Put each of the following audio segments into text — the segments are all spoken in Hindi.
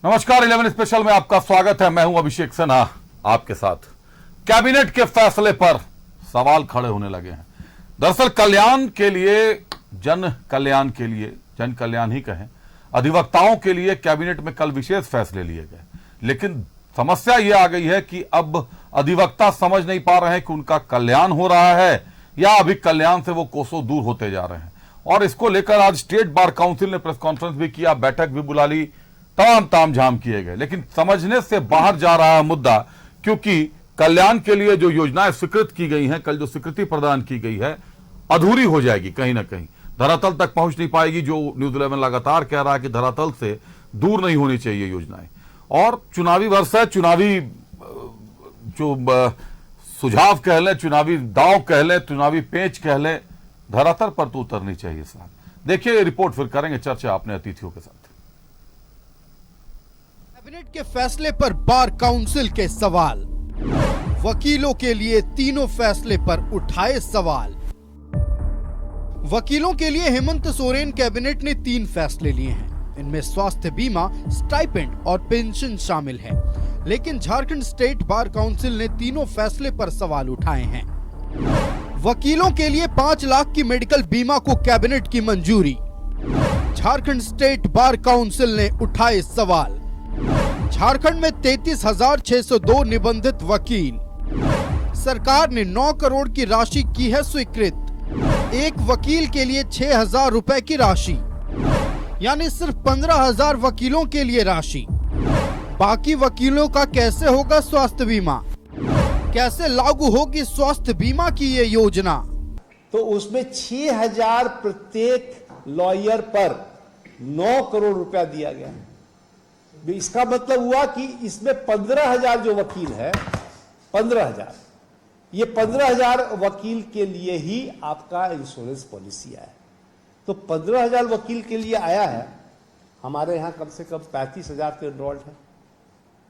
नमस्कार 11 स्पेशल में आपका स्वागत है। मैं हूं अभिषेक सिन्हा आपके साथ। कैबिनेट के फैसले पर सवाल खड़े होने लगे हैं। दरअसल कल्याण के लिए, जन कल्याण ही कहें, अधिवक्ताओं के लिए कैबिनेट में कल विशेष फैसले लिए गए, लेकिन समस्या यह आ गई है कि अब अधिवक्ता समझ नहीं पा रहे हैं कि उनका कल्याण हो रहा है या अभी कल्याण से वो कोसों दूर होते जा रहे हैं। और इसको लेकर आज स्टेट बार काउंसिल ने प्रेस कॉन्फ्रेंस भी किया, बैठक भी बुला ली, तमाम तामझाम किए गए, लेकिन समझने से बाहर जा रहा है मुद्दा, क्योंकि कल्याण के लिए जो योजनाएं स्वीकृत की गई हैं, कल जो स्वीकृति प्रदान की गई है, अधूरी हो जाएगी, कहीं ना कहीं धरातल तक पहुंच नहीं पाएगी। जो न्यूज़ 11 लगातार कह रहा है कि धरातल से दूर नहीं होनी चाहिए योजनाएं। और चुनावी वर्ष है, चुनावी जो सुझाव कह लें, चुनावी दांव कह लें, चुनावी पेंच कह लें, धरातल पर तो उतरनी चाहिए साहब। देखिए रिपोर्ट, फिर करेंगे चर्चा अपने अतिथियों के साथ। कैबिनेट के फैसले पर बार काउंसिल के सवाल, वकीलों के लिए तीनों फैसले पर उठाए सवाल। वकीलों के लिए हेमंत सोरेन कैबिनेट ने 3 फैसले लिए हैं। इनमें स्वास्थ्य बीमा, स्टाइपेंड और पेंशन शामिल है, लेकिन झारखंड स्टेट बार काउंसिल ने तीनों फैसले पर सवाल उठाए हैं। वकीलों के लिए 5 लाख की मेडिकल बीमा को कैबिनेट की मंजूरी। झारखंड स्टेट बार काउंसिल ने उठाए सवाल। झारखंड में 33,602 निबंधित वकील। सरकार ने 9 करोड़ की राशि की है स्वीकृत। एक वकील के लिए 6,000 रुपए की राशि, यानी सिर्फ 15,000 वकीलों के लिए राशि। बाकी वकीलों का कैसे होगा स्वास्थ्य बीमा? कैसे लागू होगी स्वास्थ्य बीमा की ये योजना? तो उसमें 6,000 प्रत्येक लॉयर पर 9 करोड़ रुपया दिया गया। इसका मतलब हुआ कि इसमें 15,000 जो वकील है, 15,000, ये 15,000 वकील के लिए ही आपका इंश्योरेंस पॉलिसी आया है। तो 15,000 वकील के लिए आया है। हमारे यहाँ कम से कम 35,000 तो एनरोल्ड है।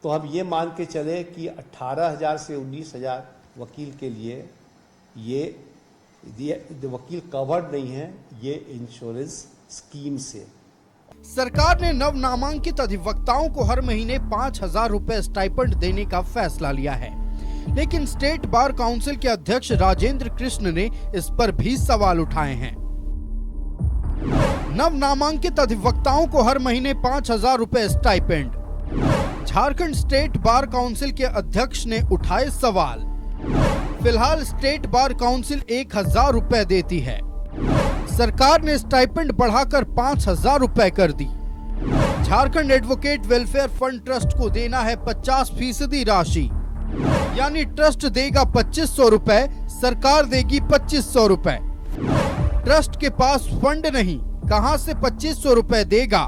तो हम ये मान के चले कि 18,000 से 19,000 वकील के लिए ये वकील कवर्ड नहीं है ये इंश्योरेंस स्कीम से। सरकार ने नव नामांकित अधिवक्ताओं को हर महीने 5,000 रुपए स्टाइपेंड देने का फैसला लिया है, लेकिन स्टेट बार काउंसिल के अध्यक्ष राजेंद्र कृष्ण ने इस पर भी सवाल उठाए हैं। नव नामांकित अधिवक्ताओं को हर महीने 5,000 रुपए stipend. Jharkhand state bar council के अध्यक्ष ने उठाए सवाल। फिलहाल स्टेट बार काउंसिल 1,000 रुपए देती है। सरकार ने स्टाइपेंड बढ़ाकर 5,000 रुपए कर दी। Jharkhand advocate welfare fund trust को देना है 50% राशि, यानी ट्रस्ट देगा 2,500 रुपए, सरकार देगी 2,500 रुपए। ट्रस्ट के पास फंड नहीं, कहां से 2,500 रुपए देगा?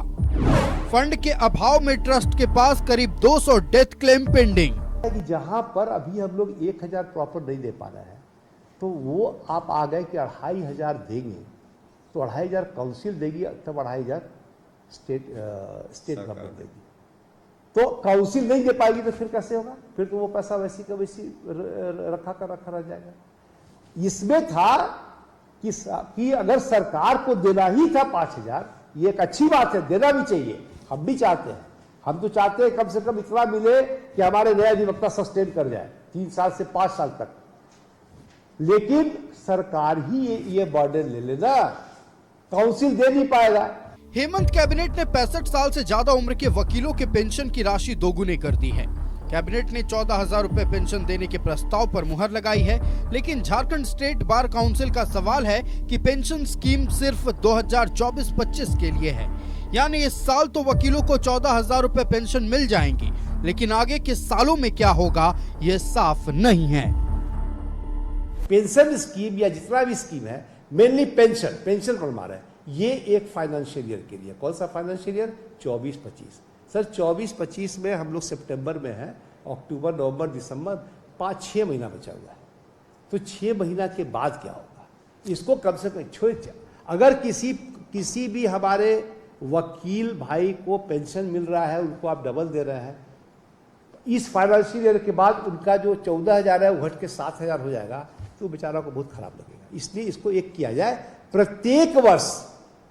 फंड के अभाव में ट्रस्ट के पास करीब 200 डेथ क्लेम पेंडिंग। जहां पर अभी हम लोग 1,000 प्रॉपर नहीं दे पा रहे हैं, तो वो आप आ गए कि 2,500 देंगे, तो 2,500 काउंसिल देगी, तब 2,500 स्टेट गवर्नमेंट देगी। तो काउंसिल नहीं दे पाएगी तो फिर कैसे होगा? फिर तो वो पैसा वैसी का वैसी रखा रह जाएगा। इसमें था कि अगर सरकार को देना ही था 5,000, ये एक अच्छी बात है, देना भी चाहिए, हम भी चाहते हैं। हम तो चाहते हैं कम से कम इतना मिले कि हमारे नए अधिवक्ता सस्टेन कर जाए 3 साल से 5 साल तक, लेकिन सरकार ही ये बर्डन ले लेना, काउंसिल दे नहीं पाएगा। हेमंत कैबिनेट ने 65 साल से ज्यादा उम्र के वकीलों के पेंशन की राशि दोगुनी कर दी है। कैबिनेट ने 14,000 रुपए पेंशन देने के प्रस्ताव पर मुहर लगाई है, लेकिन झारखंड स्टेट बार काउंसिल का सवाल है कि पेंशन स्कीम सिर्फ 2024-25 के लिए है, यानी इस साल तो वकीलों को 14,000 रुपए पेंशन मिल जाएंगी, लेकिन आगे के सालों में क्या होगा ये साफ नहीं है। पेंशन स्कीम या जितना भी स्कीम है, मेनली पेंशन पर मारा है, ये एक फाइनेंशियल ईयर के लिए। कौन सा फाइनेंशियल ईयर? 24-25। सर 24-25 में हम लोग सितंबर में हैं, अक्टूबर, नवंबर, दिसंबर, 5-6 महीना बचा हुआ है। तो 6 महीना के बाद क्या होगा? इसको कम से कम अगर किसी भी हमारे वकील भाई को पेंशन मिल रहा है, उनको आप डबल दे रहे हैं, इस फाइनेंशियल ईयर के बाद उनका जो 14,000 है वो घट के 7,000 हो जाएगा, तो बेचारा को बहुत खराब लगेगा। इसलिए इसको एक किया जाए, प्रत्येक वर्ष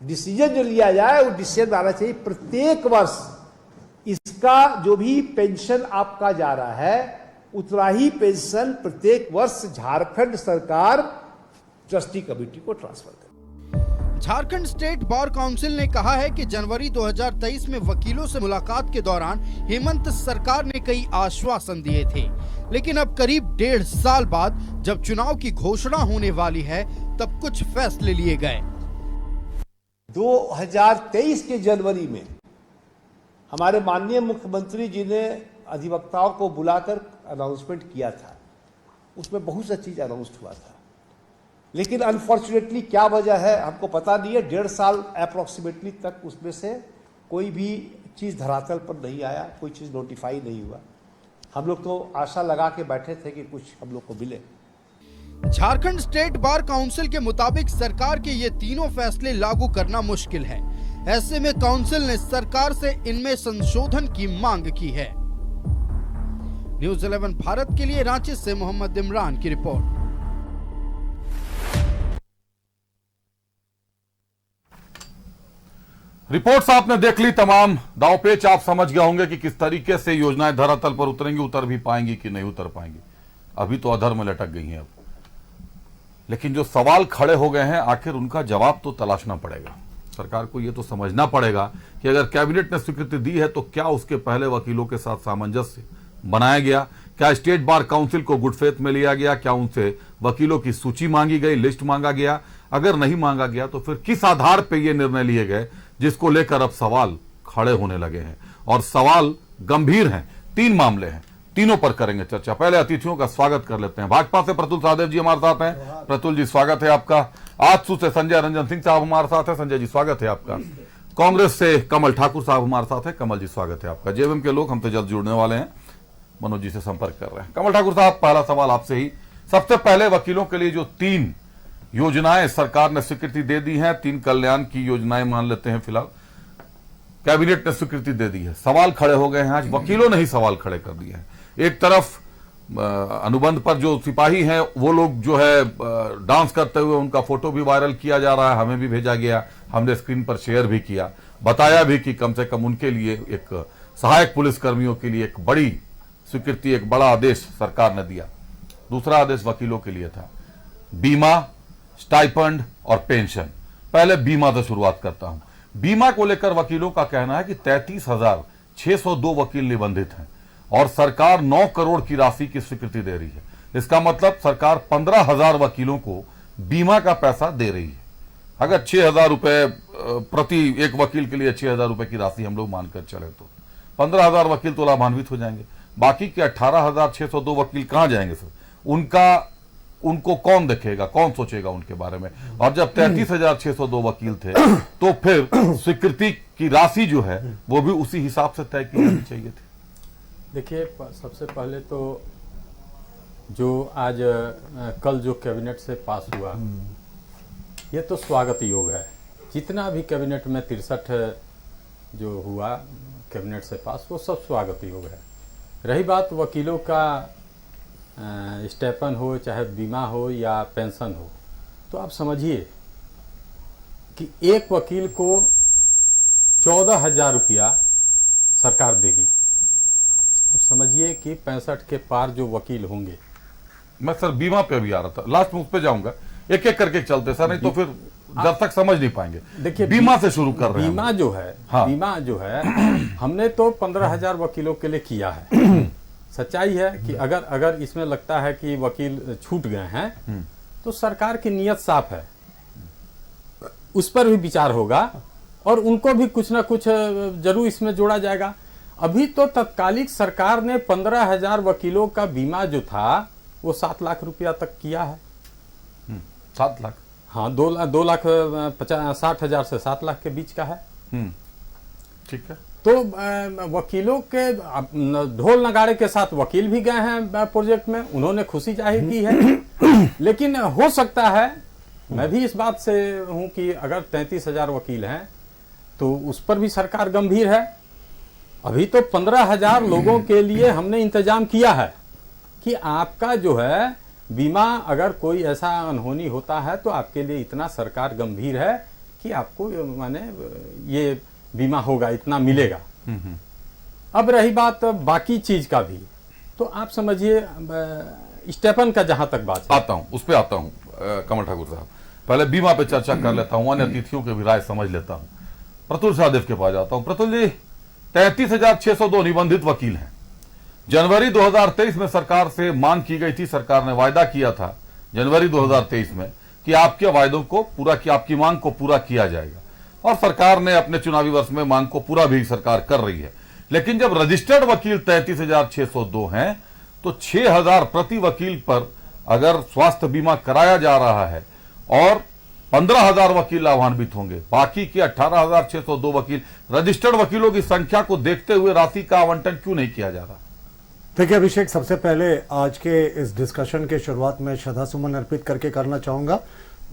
डिसीजन जो लिया जाए वो डिसीजन आना चाहिए, प्रत्येक वर्ष इसका जो भी पेंशन आपका जा रहा है उतना ही पेंशन प्रत्येक वर्ष झारखंड सरकार ट्रस्टी कमेटी को ट्रांसफर करे। झारखंड स्टेट बार काउंसिल ने कहा है कि जनवरी 2023 में वकीलों से मुलाकात के दौरान हेमंत सरकार ने कई आश्वासन दिए थे, लेकिन अब करीब 1.5 साल बाद जब चुनाव की घोषणा होने वाली है तब कुछ फैसले लिए गए। 2023 के जनवरी में हमारे माननीय मुख्यमंत्री जी ने अधिवक्ताओं को बुलाकर अनाउंसमेंट किया था, उसमें बहुत सा चीज अनाउंस हुआ था, लेकिन अनफॉर्चुनेटली क्या वजह है हमको पता नहीं है। 1.5 साल अप्रोक्सीमेटली तक उसमें से कोई भी चीज धरातल पर नहीं आया, कोई चीज नोटिफाई नहीं हुआ। हम लोग तो आशा लगा के बैठे थे कि कुछ हम लोग को मिले। झारखंड स्टेट बार काउंसिल के मुताबिक सरकार के ये तीनों फैसले लागू करना मुश्किल है। ऐसे में काउंसिल ने सरकार से इनमें संशोधन की मांग की है। न्यूज़ 11 भारत के लिए रांची से मोहम्मद इमरान की रिपोर्ट। रिपोर्ट्स आपने देख ली, तमाम दांवपेच आप समझ गए होंगे कि किस तरीके से योजनाएं धरातल पर उतरेंगी, उतर भी पाएंगी कि नहीं उतर पाएंगी। अभी तो अधर में लटक गई हैं अब, लेकिन जो सवाल खड़े हो गए हैं आखिर उनका जवाब तो तलाशना पड़ेगा। सरकार को यह तो समझना पड़ेगा कि अगर कैबिनेट ने स्वीकृति दी है तो क्या उसके पहले वकीलों के साथ सामंजस्य बनाया गया, क्या स्टेट बार काउंसिल को गुड फेथ में लिया गया, क्या उनसे वकीलों की सूची मांगी गई, लिस्ट मांगा गया। अगर नहीं मांगा गया तो फिर किस आधार पर यह निर्णय लिए गए, जिसको लेकर अब सवाल खड़े होने लगे हैं और सवाल गंभीर हैं। 3 मामले हैं, तीनों पर करेंगे चर्चा। पहले अतिथियों का स्वागत कर लेते हैं। भाजपा से प्रतुल सहदेव जी हमारे साथ हैं। प्रतुल जी स्वागत है आपका। आजसू से संजय रंजन सिंह साहब हमारे साथ है। संजय जी स्वागत है आपका। कांग्रेस से कमल ठाकुर साहब हमारे साथ है। कमल जी स्वागत है आपका। जेएमएम के लोग हमसे जल्द जुड़ने वाले हैं, मनोज जी से संपर्क कर रहे हैं। कमल ठाकुर साहब, पहला सवाल आपसे ही। सबसे पहले वकीलों के लिए जो 3 योजनाएं सरकार ने स्वीकृति दे दी हैं, 3 कल्याण की योजनाएं मान लेते हैं फिलहाल, कैबिनेट ने स्वीकृति दे दी है। सवाल खड़े हो गए हैं, आज वकीलों ने ही सवाल खड़े कर दिए हैं। एक तरफ अनुबंध पर जो सिपाही हैं वो लोग जो है डांस करते हुए उनका फोटो भी वायरल किया जा रहा है, हमें भी भेजा गया, हमने स्क्रीन पर शेयर भी किया, बताया भी कि कम से कम उनके लिए, एक सहायक पुलिस कर्मियों के लिए एक बड़ी स्वीकृति, एक बड़ा आदेश सरकार ने दिया। दूसरा आदेश वकीलों के लिए था, बीमा, स्टाइपेंड और पेंशन। पहले बीमा से शुरुआत करता हूं। बीमा को लेकर वकीलों का कहना है कि 33,602 वकील निबंधित हैं और सरकार 9 करोड़ की राशि की स्वीकृति दे रही है। इसका मतलब सरकार 15,000 वकीलों को बीमा का पैसा दे रही है। अगर 6,000 रुपए प्रति एक वकील के लिए 6,000 रुपए की राशि हम लोग मानकर चले तो 15,000 वकील तो लाभान्वित हो जाएंगे। बाकी के 18,602 वकील कहां जाएंगे सर? उनको कौन देखेगा, कौन सोचेगा उनके बारे में? और जब 33,602 वकील थे तो फिर स्वीकृति की राशि जो है वो भी उसी हिसाब से तय की जानी चाहिए थी। देखिए, सबसे पहले तो जो आज कल जो कैबिनेट से पास हुआ, ये तो स्वागत योग है। जितना भी कैबिनेट में 63 जो हुआ कैबिनेट से पास, वो सब स्वागत योग है। रही बात वकीलों का स्टेपन हो, चाहे बीमा हो या पेंशन हो, तो आप समझिए कि एक वकील को 14,000 रुपया सरकार देगी। अब समझिए कि 65 के पार जो वकील होंगे। मैं सर बीमा पे भी आ रहा था, लास्ट में उस पे जाऊंगा, एक एक करके चलते सर, नहीं तो फिर दर्शक समझ नहीं पाएंगे। देखिए, बीमा से शुरू कर रहे हैं। बीमा जो है, हाँ। बीमा जो है हमने तो 15,000 वकीलों के लिए किया है। सच्चाई है कि अगर इसमें लगता है कि वकील छूट गए हैं तो सरकार की नीयत साफ है, उस पर भी विचार होगा और उनको भी कुछ ना कुछ जरूर इसमें जोड़ा जाएगा। अभी तो तत्कालिक सरकार ने 15,000 वकीलों का बीमा जो था वो 7 लाख रुपया तक किया है। 7 लाख? हाँ, 2,60,000 से 7 लाख के बीच का है। ठीक है। तो वकीलों के ढोल नगाड़े के साथ वकील भी गए हैं प्रोजेक्ट में, उन्होंने खुशी जाहिर की है। लेकिन हो सकता है, मैं भी इस बात से हूं कि अगर 33,000 वकील हैं तो उस पर भी सरकार गंभीर है। अभी तो 15,000 लोगों के लिए हमने इंतजाम किया है कि आपका जो है बीमा, अगर कोई ऐसा अनहोनी होता है तो आपके लिए इतना सरकार गंभीर है कि आपको माने ये बीमा होगा, इतना मिलेगा। अब रही बात बाकी चीज का भी, तो आप समझिए स्टेपन का जहां तक बात है, आता हूं उस पर आता हूं कमल ठाकुर साहब। पहले बीमा पे चर्चा कर लेता हूं, अन्य अतिथियों की भी राय समझ लेता हूं। प्रतुल सहदेव के पास जाता हूं। प्रतुल जी, 33,602 निबंधित वकील हैं। जनवरी 2023 में सरकार से मांग की गई थी, सरकार ने वायदा किया था जनवरी 2023 में कि आपके वायदों को पूरा किया, आपकी मांग को पूरा किया जाएगा, और सरकार ने अपने चुनावी वर्ष में मांग को पूरा भी सरकार कर रही है। लेकिन जब रजिस्टर्ड वकील 33,602 हैं तो 6,000 प्रति वकील पर अगर स्वास्थ्य बीमा कराया जा रहा है और 15,000 वकील लाभान्वित होंगे, बाकी के 18,602 वकील, रजिस्टर्ड वकीलों की संख्या को देखते हुए राशि का आवंटन क्यों नहीं किया जा रहा? देखिए अभिषेक, सबसे पहले आज के इस डिस्कशन के शुरुआत में श्रद्धा सुमन अर्पित करके करना चाहूंगा।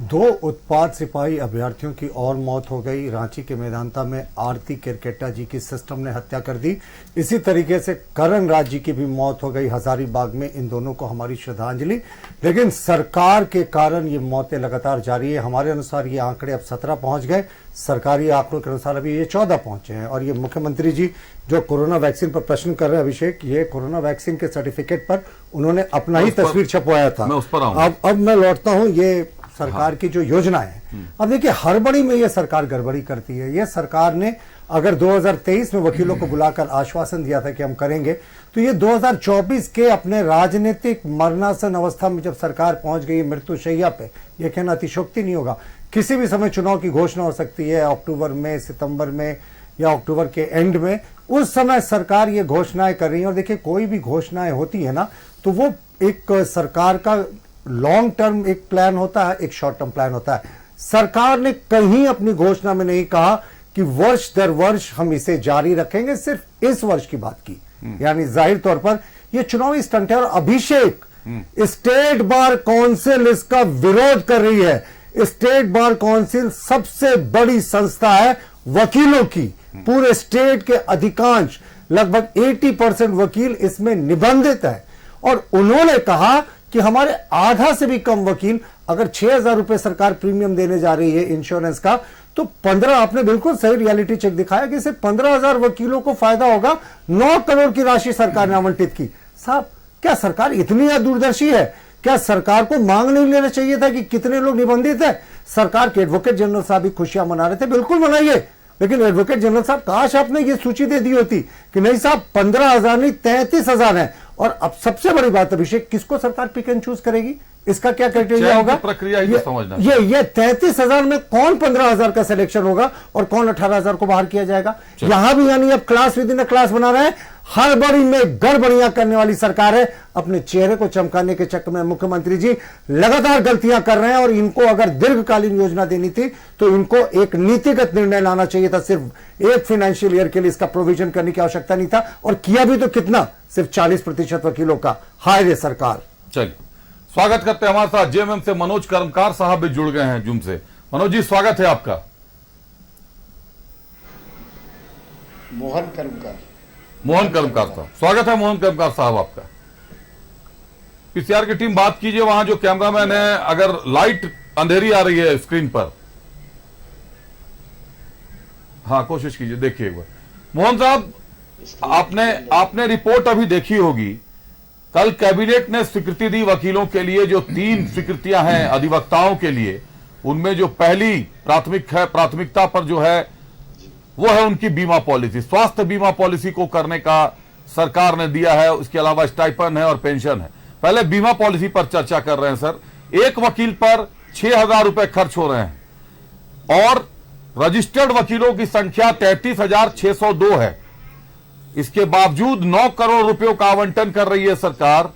2 उत्पाद सिपाही अभ्यर्थियों की और मौत हो गई। रांची के मेदांता में आरती केरकेट्टा जी की सिस्टम ने हत्या कर दी। इसी तरीके से करण राज जी की भी मौत हो गई हजारीबाग में। इन दोनों को हमारी श्रद्धांजलि। लेकिन सरकार के कारण ये मौतें लगातार जारी है। हमारे अनुसार ये आंकड़े अब 17 पहुंच गए, सरकारी आंकड़ों के अनुसार अभी ये 14 पहुंचे हैं। और ये मुख्यमंत्री जी जो कोरोना वैक्सीन पर प्रश्न कर रहे हैं अभिषेक, ये कोरोना वैक्सीन के सर्टिफिकेट पर उन्होंने अपना ही तस्वीर छपवाया था। मैं उस पर आऊंगा। अब मैं लौटता हूं ये सरकार की जो योजना है। अब देखिए, हड़बड़ी में ये सरकार गड़बड़ी करती है। ये सरकार ने अगर 2023 में वकीलों को बुलाकर आश्वासन दिया था कि हम करेंगे, तो ये 2024 के अपने राजनीतिक मरणासन अवस्था में जब सरकार पहुंच गई मृत्युशैया पे, ये कहना अतिशोक्ति नहीं होगा। किसी भी समय चुनाव की घोषणा हो सकती है, अक्टूबर में, सितंबर में या अक्टूबर के एंड में। उस समय सरकार ये घोषणाएं कर रही है। और देखिए, कोई भी घोषणाएं होती है ना, तो वो एक सरकार का लॉन्ग टर्म एक प्लान होता है, एक शॉर्ट टर्म प्लान होता है। सरकार ने कहीं अपनी घोषणा में नहीं कहा कि वर्ष दर वर्ष हम इसे जारी रखेंगे, सिर्फ इस वर्ष की बात की। यानी जाहिर तौर पर यह चुनावी स्टंट है। और अभिषेक, स्टेट बार काउंसिल इसका विरोध कर रही है। स्टेट बार काउंसिल सबसे बड़ी संस्था है वकीलों की। पूरे स्टेट के अधिकांश लगभग 80% वकील इसमें निबंधित है। और उन्होंने कहा कि हमारे आधा से भी कम वकील, अगर 6,000 रुपए सरकार प्रीमियम देने जा रही है इंश्योरेंस का, तो 15, आपने बिल्कुल सही रियलिटी चेक दिखाया कि सिर्फ 15,000 वकीलों को फायदा होगा। 9 करोड़ की राशि सरकार ने आवंटित की। साहब, क्या सरकार इतनी दूरदर्शी है? क्या सरकार को मांग नहीं लेना चाहिए था कि कितने लोग निबंधित है? सरकार के एडवोकेट जनरल साहब भी खुशियां मना रहे थे, बिल्कुल मनाइए, लेकिन एडवोकेट जनरल साहब, काश आपने ये सूची दे दी होती कि नहीं साहब, 15,000 नहीं 33,000 है। और अब सबसे बड़ी बात अभिषेक, किसको सरकार पिक एंड चूज करेगी? इसका क्या क्राइटेरिया होगा? प्रक्रिया ही तो समझना। ये 33,000 में कौन 15,000 का सिलेक्शन होगा और कौन 18,000 को बाहर किया जाएगा? यहां भी यानी अब class with in a class बना रहे हैं। हड़बड़ी में गड़बड़ियां करने वाली सरकार है। अपने चेहरे को चमकाने के चक्कर में मुख्यमंत्री जी लगातार गलतियां कर रहे हैं। और इनको अगर दीर्घकालीन योजना देनी थी तो इनको एक नीतिगत निर्णय लाना चाहिए था। सिर्फ एक फाइनेंशियल ईयर के लिए इसका प्रोविजन करने की आवश्यकता नहीं था। और किया भी तो कितना? सिर्फ 40% वकीलों का। हाय रे सरकार। चलिए, स्वागत करते हैं हमारे साथ जेएमएम से मनोज कर्मकार साहब भी जुड़ गए हैं जूम से। मनोज जी, स्वागत है आपका। मोहन कर्मकार साहब, स्वागत है मोहन कर्मकार साहब आपका। पीसीआर की टीम बात कीजिए, वहां जो कैमरामैन है, अगर लाइट अंधेरी आ रही है स्क्रीन पर, हाँ कोशिश कीजिए, देखिए एक बार। मोहन साहब, आपने रिपोर्ट अभी देखी होगी। कल कैबिनेट ने स्वीकृति दी वकीलों के लिए, जो 3 स्वीकृतियां हैं अधिवक्ताओं के लिए। उनमें जो पहली प्राथमिकता पर जो है वो है उनकी बीमा पॉलिसी, स्वास्थ्य बीमा पॉलिसी को करने का सरकार ने दिया है। उसके अलावा स्टाइपेंड है और पेंशन है। पहले बीमा पॉलिसी पर चर्चा कर रहे हैं सर। एक वकील पर 6,000 रुपए खर्च हो रहे हैं और रजिस्टर्ड वकीलों की संख्या 33,602 है। इसके बावजूद 9 करोड़ रुपयों का आवंटन कर रही है सरकार।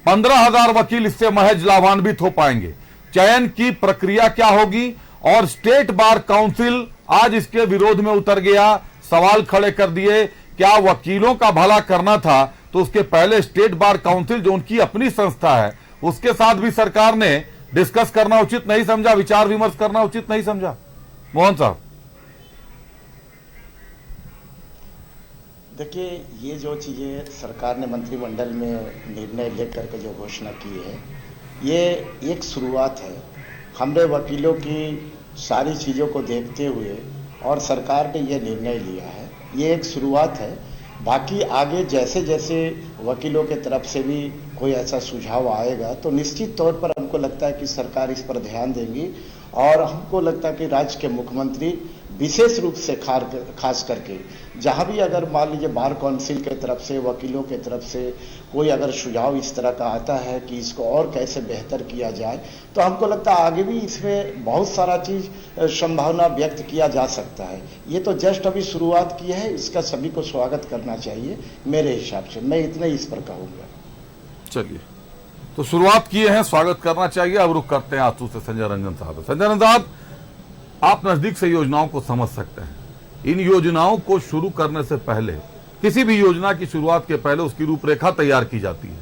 15,000 वकील इससे महज लाभान्वित हो पाएंगे। चयन की प्रक्रिया क्या होगी? और स्टेट बार काउंसिल आज इसके विरोध में उतर गया, सवाल खड़े कर दिए। क्या वकीलों का भला करना था तो उसके पहले स्टेट बार काउंसिल, जो उनकी अपनी संस्था है, उसके साथ भी सरकार ने डिस्कस करना उचित नहीं समझा, विचार विमर्श करना उचित नहीं समझा? मोहन साहब, देखिए, ये जो चीज़ें सरकार ने मंत्रिमंडल में निर्णय लेकर के जो घोषणा की है, ये एक शुरुआत है। हमने वकीलों की सारी चीज़ों को देखते हुए और सरकार ने ये निर्णय लिया है, ये एक शुरुआत है। बाकी आगे जैसे जैसे वकीलों के तरफ से भी कोई ऐसा सुझाव आएगा तो निश्चित तौर पर हमको लगता है कि सरकार इस पर ध्यान देंगी, और हमको लगता है कि राज्य के मुख्यमंत्री विशेष रूप से खास करके जहां भी अगर मान लीजिए बार काउंसिल के तरफ से, वकीलों के तरफ से कोई अगर सुझाव इस तरह का आता है कि इसको और कैसे बेहतर किया जाए, तो हमको लगता है आगे भी इसमें बहुत सारा चीज संभावना व्यक्त किया जा सकता है। ये तो जस्ट अभी शुरुआत की है, इसका सभी को स्वागत करना चाहिए मेरे हिसाब से। मैं इतना ही इस पर कहूँगा। चलिए, तो शुरुआत किए हैं, स्वागत करना चाहिए। अब रुक करते हैं आंसू से संजय रंजन साहब। संजय रंजन साहब, आप नजदीक से योजनाओं को समझ सकते हैं। इन योजनाओं को शुरू करने से पहले, किसी भी योजना की शुरुआत के पहले उसकी रूपरेखा तैयार की जाती है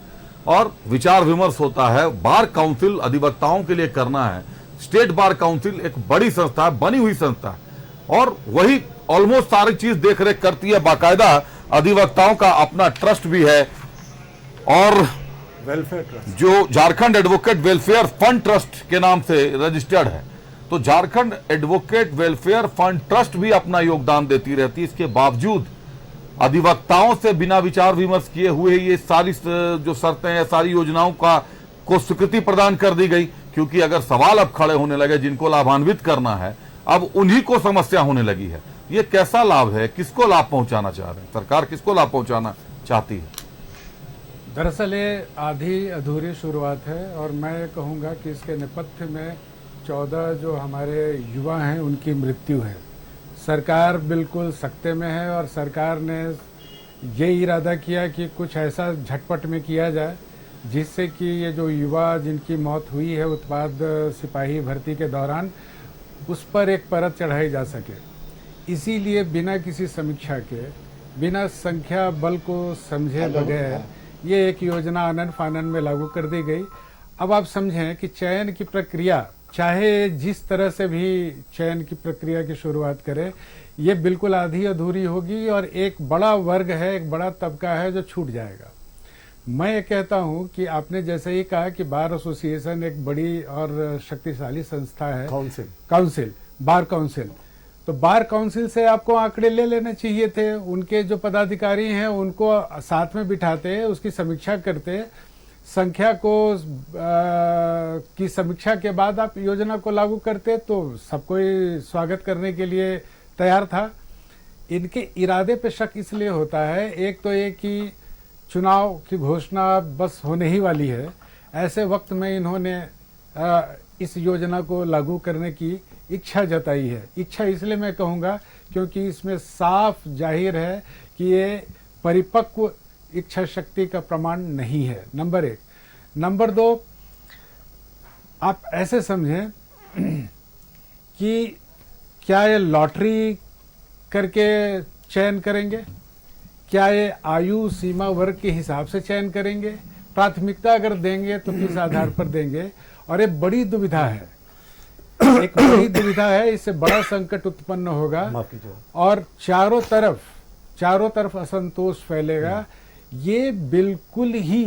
और विचार विमर्श होता है। बार काउंसिल अधिवक्ताओं के लिए करना है। स्टेट बार काउंसिल एक बड़ी संस्था है, बनी हुई संस्था है, और वही ऑलमोस्ट सारी चीज देख रेख करती है। बाकायदा अधिवक्ताओं का अपना ट्रस्ट भी है, और वेलफेयर ट्रस्ट जो Jharkhand advocate welfare fund trust के नाम से रजिस्टर्ड है, तो Jharkhand advocate welfare fund trust भी अपना योगदान देती रहती है। इसके बावजूद अधिवक्ताओं से बिना विचार विमर्श किए हुए ये सारी जो शर्तें हैं, सारी योजनाओं को स्वीकृति प्रदान कर दी गई, क्योंकि अगर सवाल अब खड़े होने लगे जिनको लाभान्वित करना है, अब उन्हीं को समस्या होने लगी है। ये कैसा लाभ है? किसको लाभ पहुंचाना चाह रहे हैं? सरकार किसको लाभ पहुंचाना चाहती है? दरअसल ये आधी अधूरी शुरुआत है, और मैं कहूँगा कि इसके नेपथ्य में 14 जो हमारे युवा हैं उनकी मृत्यु है। सरकार बिल्कुल सख्ते में है, और सरकार ने ये इरादा किया कि कुछ ऐसा झटपट में किया जाए जिससे कि ये जो युवा जिनकी मौत हुई है उत्पाद सिपाही भर्ती के दौरान, उस पर एक परत चढ़ाई जा सके। इसीलिए बिना किसी समीक्षा के, बिना संख्या बल को समझे बगैर ये एक योजना आनन फानन में लागू कर दी गई। अब आप समझें कि चयन की प्रक्रिया, चाहे जिस तरह से भी चयन की प्रक्रिया की शुरुआत करें, ये बिल्कुल आधी अधूरी होगी, और एक बड़ा वर्ग है, एक बड़ा तबका है जो छूट जाएगा। मैं ये कहता हूं कि आपने जैसे ही कहा कि बार एसोसिएशन एक बड़ी और शक्तिशाली संस्था है, काउंसिल बार काउंसिल, तो बार काउंसिल से आपको आंकड़े ले लेने चाहिए थे। उनके जो पदाधिकारी हैं उनको साथ में बिठाते, उसकी समीक्षा करते, संख्या को की समीक्षा के बाद आप योजना को लागू करते, तो सबको स्वागत करने के लिए तैयार था। इनके इरादे पे शक इसलिए होता है, एक तो ये कि चुनाव की घोषणा बस होने ही वाली है, ऐसे वक्त में इन्होंने इस योजना को लागू करने की इच्छा जताई है। इच्छा इसलिए मैं कहूँगा क्योंकि इसमें साफ जाहिर है कि ये परिपक्व इच्छा शक्ति का प्रमाण नहीं है, नंबर 1। नंबर 2, आप ऐसे समझें कि क्या ये लॉटरी करके चयन करेंगे? क्या ये आयु सीमा वर्ग के हिसाब से चयन करेंगे? प्राथमिकता अगर देंगे तो किस आधार पर देंगे? और ये बड़ी दुविधा है, एक बड़ी दुविधा है। इससे बड़ा संकट उत्पन्न होगा, और चारों तरफ असंतोष फैलेगा। ये बिल्कुल ही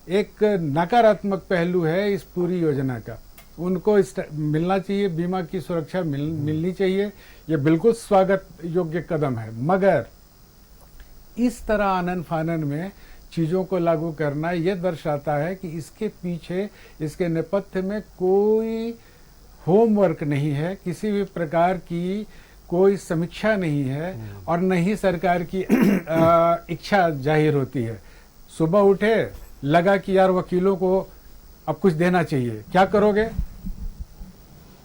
एक नकारात्मक पहलू है इस पूरी योजना का। उनको मिलना चाहिए, बीमा की सुरक्षा मिलनी चाहिए, ये बिल्कुल स्वागत योग्य कदम है। मगर इस तरह आनन फानन में चीज़ों को लागू करना ये दर्शाता है कि इसके पीछे, इसके नेपथ्य में कोई होमवर्क नहीं है, किसी भी प्रकार की कोई समीक्षा नहीं है, और न ही सरकार की इच्छा जाहिर होती है। सुबह उठे, लगा कि यार वकीलों को अब कुछ देना चाहिए, क्या करोगे?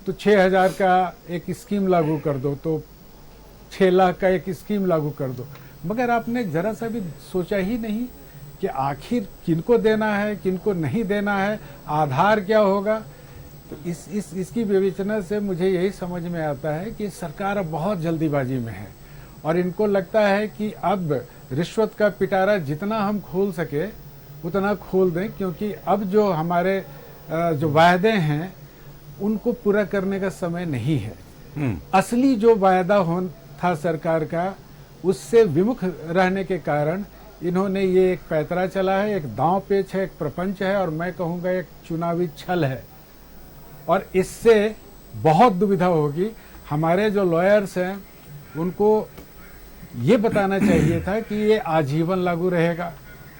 तो 6,000 का एक स्कीम लागू कर दो, तो 6 लाख का एक स्कीम लागू कर दो। मगर आपने जरा सा भी सोचा ही नहीं कि आखिर किनको देना है, किनको नहीं देना है, आधार क्या होगा। तो इसकी विवेचना से मुझे यही समझ में आता है कि सरकार अब बहुत जल्दीबाजी में है, और इनको लगता है कि अब रिश्वत का पिटारा जितना हम खोल सके उतना खोल दें, क्योंकि अब जो हमारे जो वायदे हैं उनको पूरा करने का समय नहीं है। असली जो वायदा था सरकार का, उससे विमुख रहने के कारण इन्होंने ये एक पैतरा चला है, एक दांव पेच है, एक प्रपंच है, और मैं कहूँगा एक चुनावी छल है। और इससे बहुत दुविधा होगी। हमारे जो लॉयर्स हैं उनको ये बताना चाहिए था कि ये आजीवन लागू रहेगा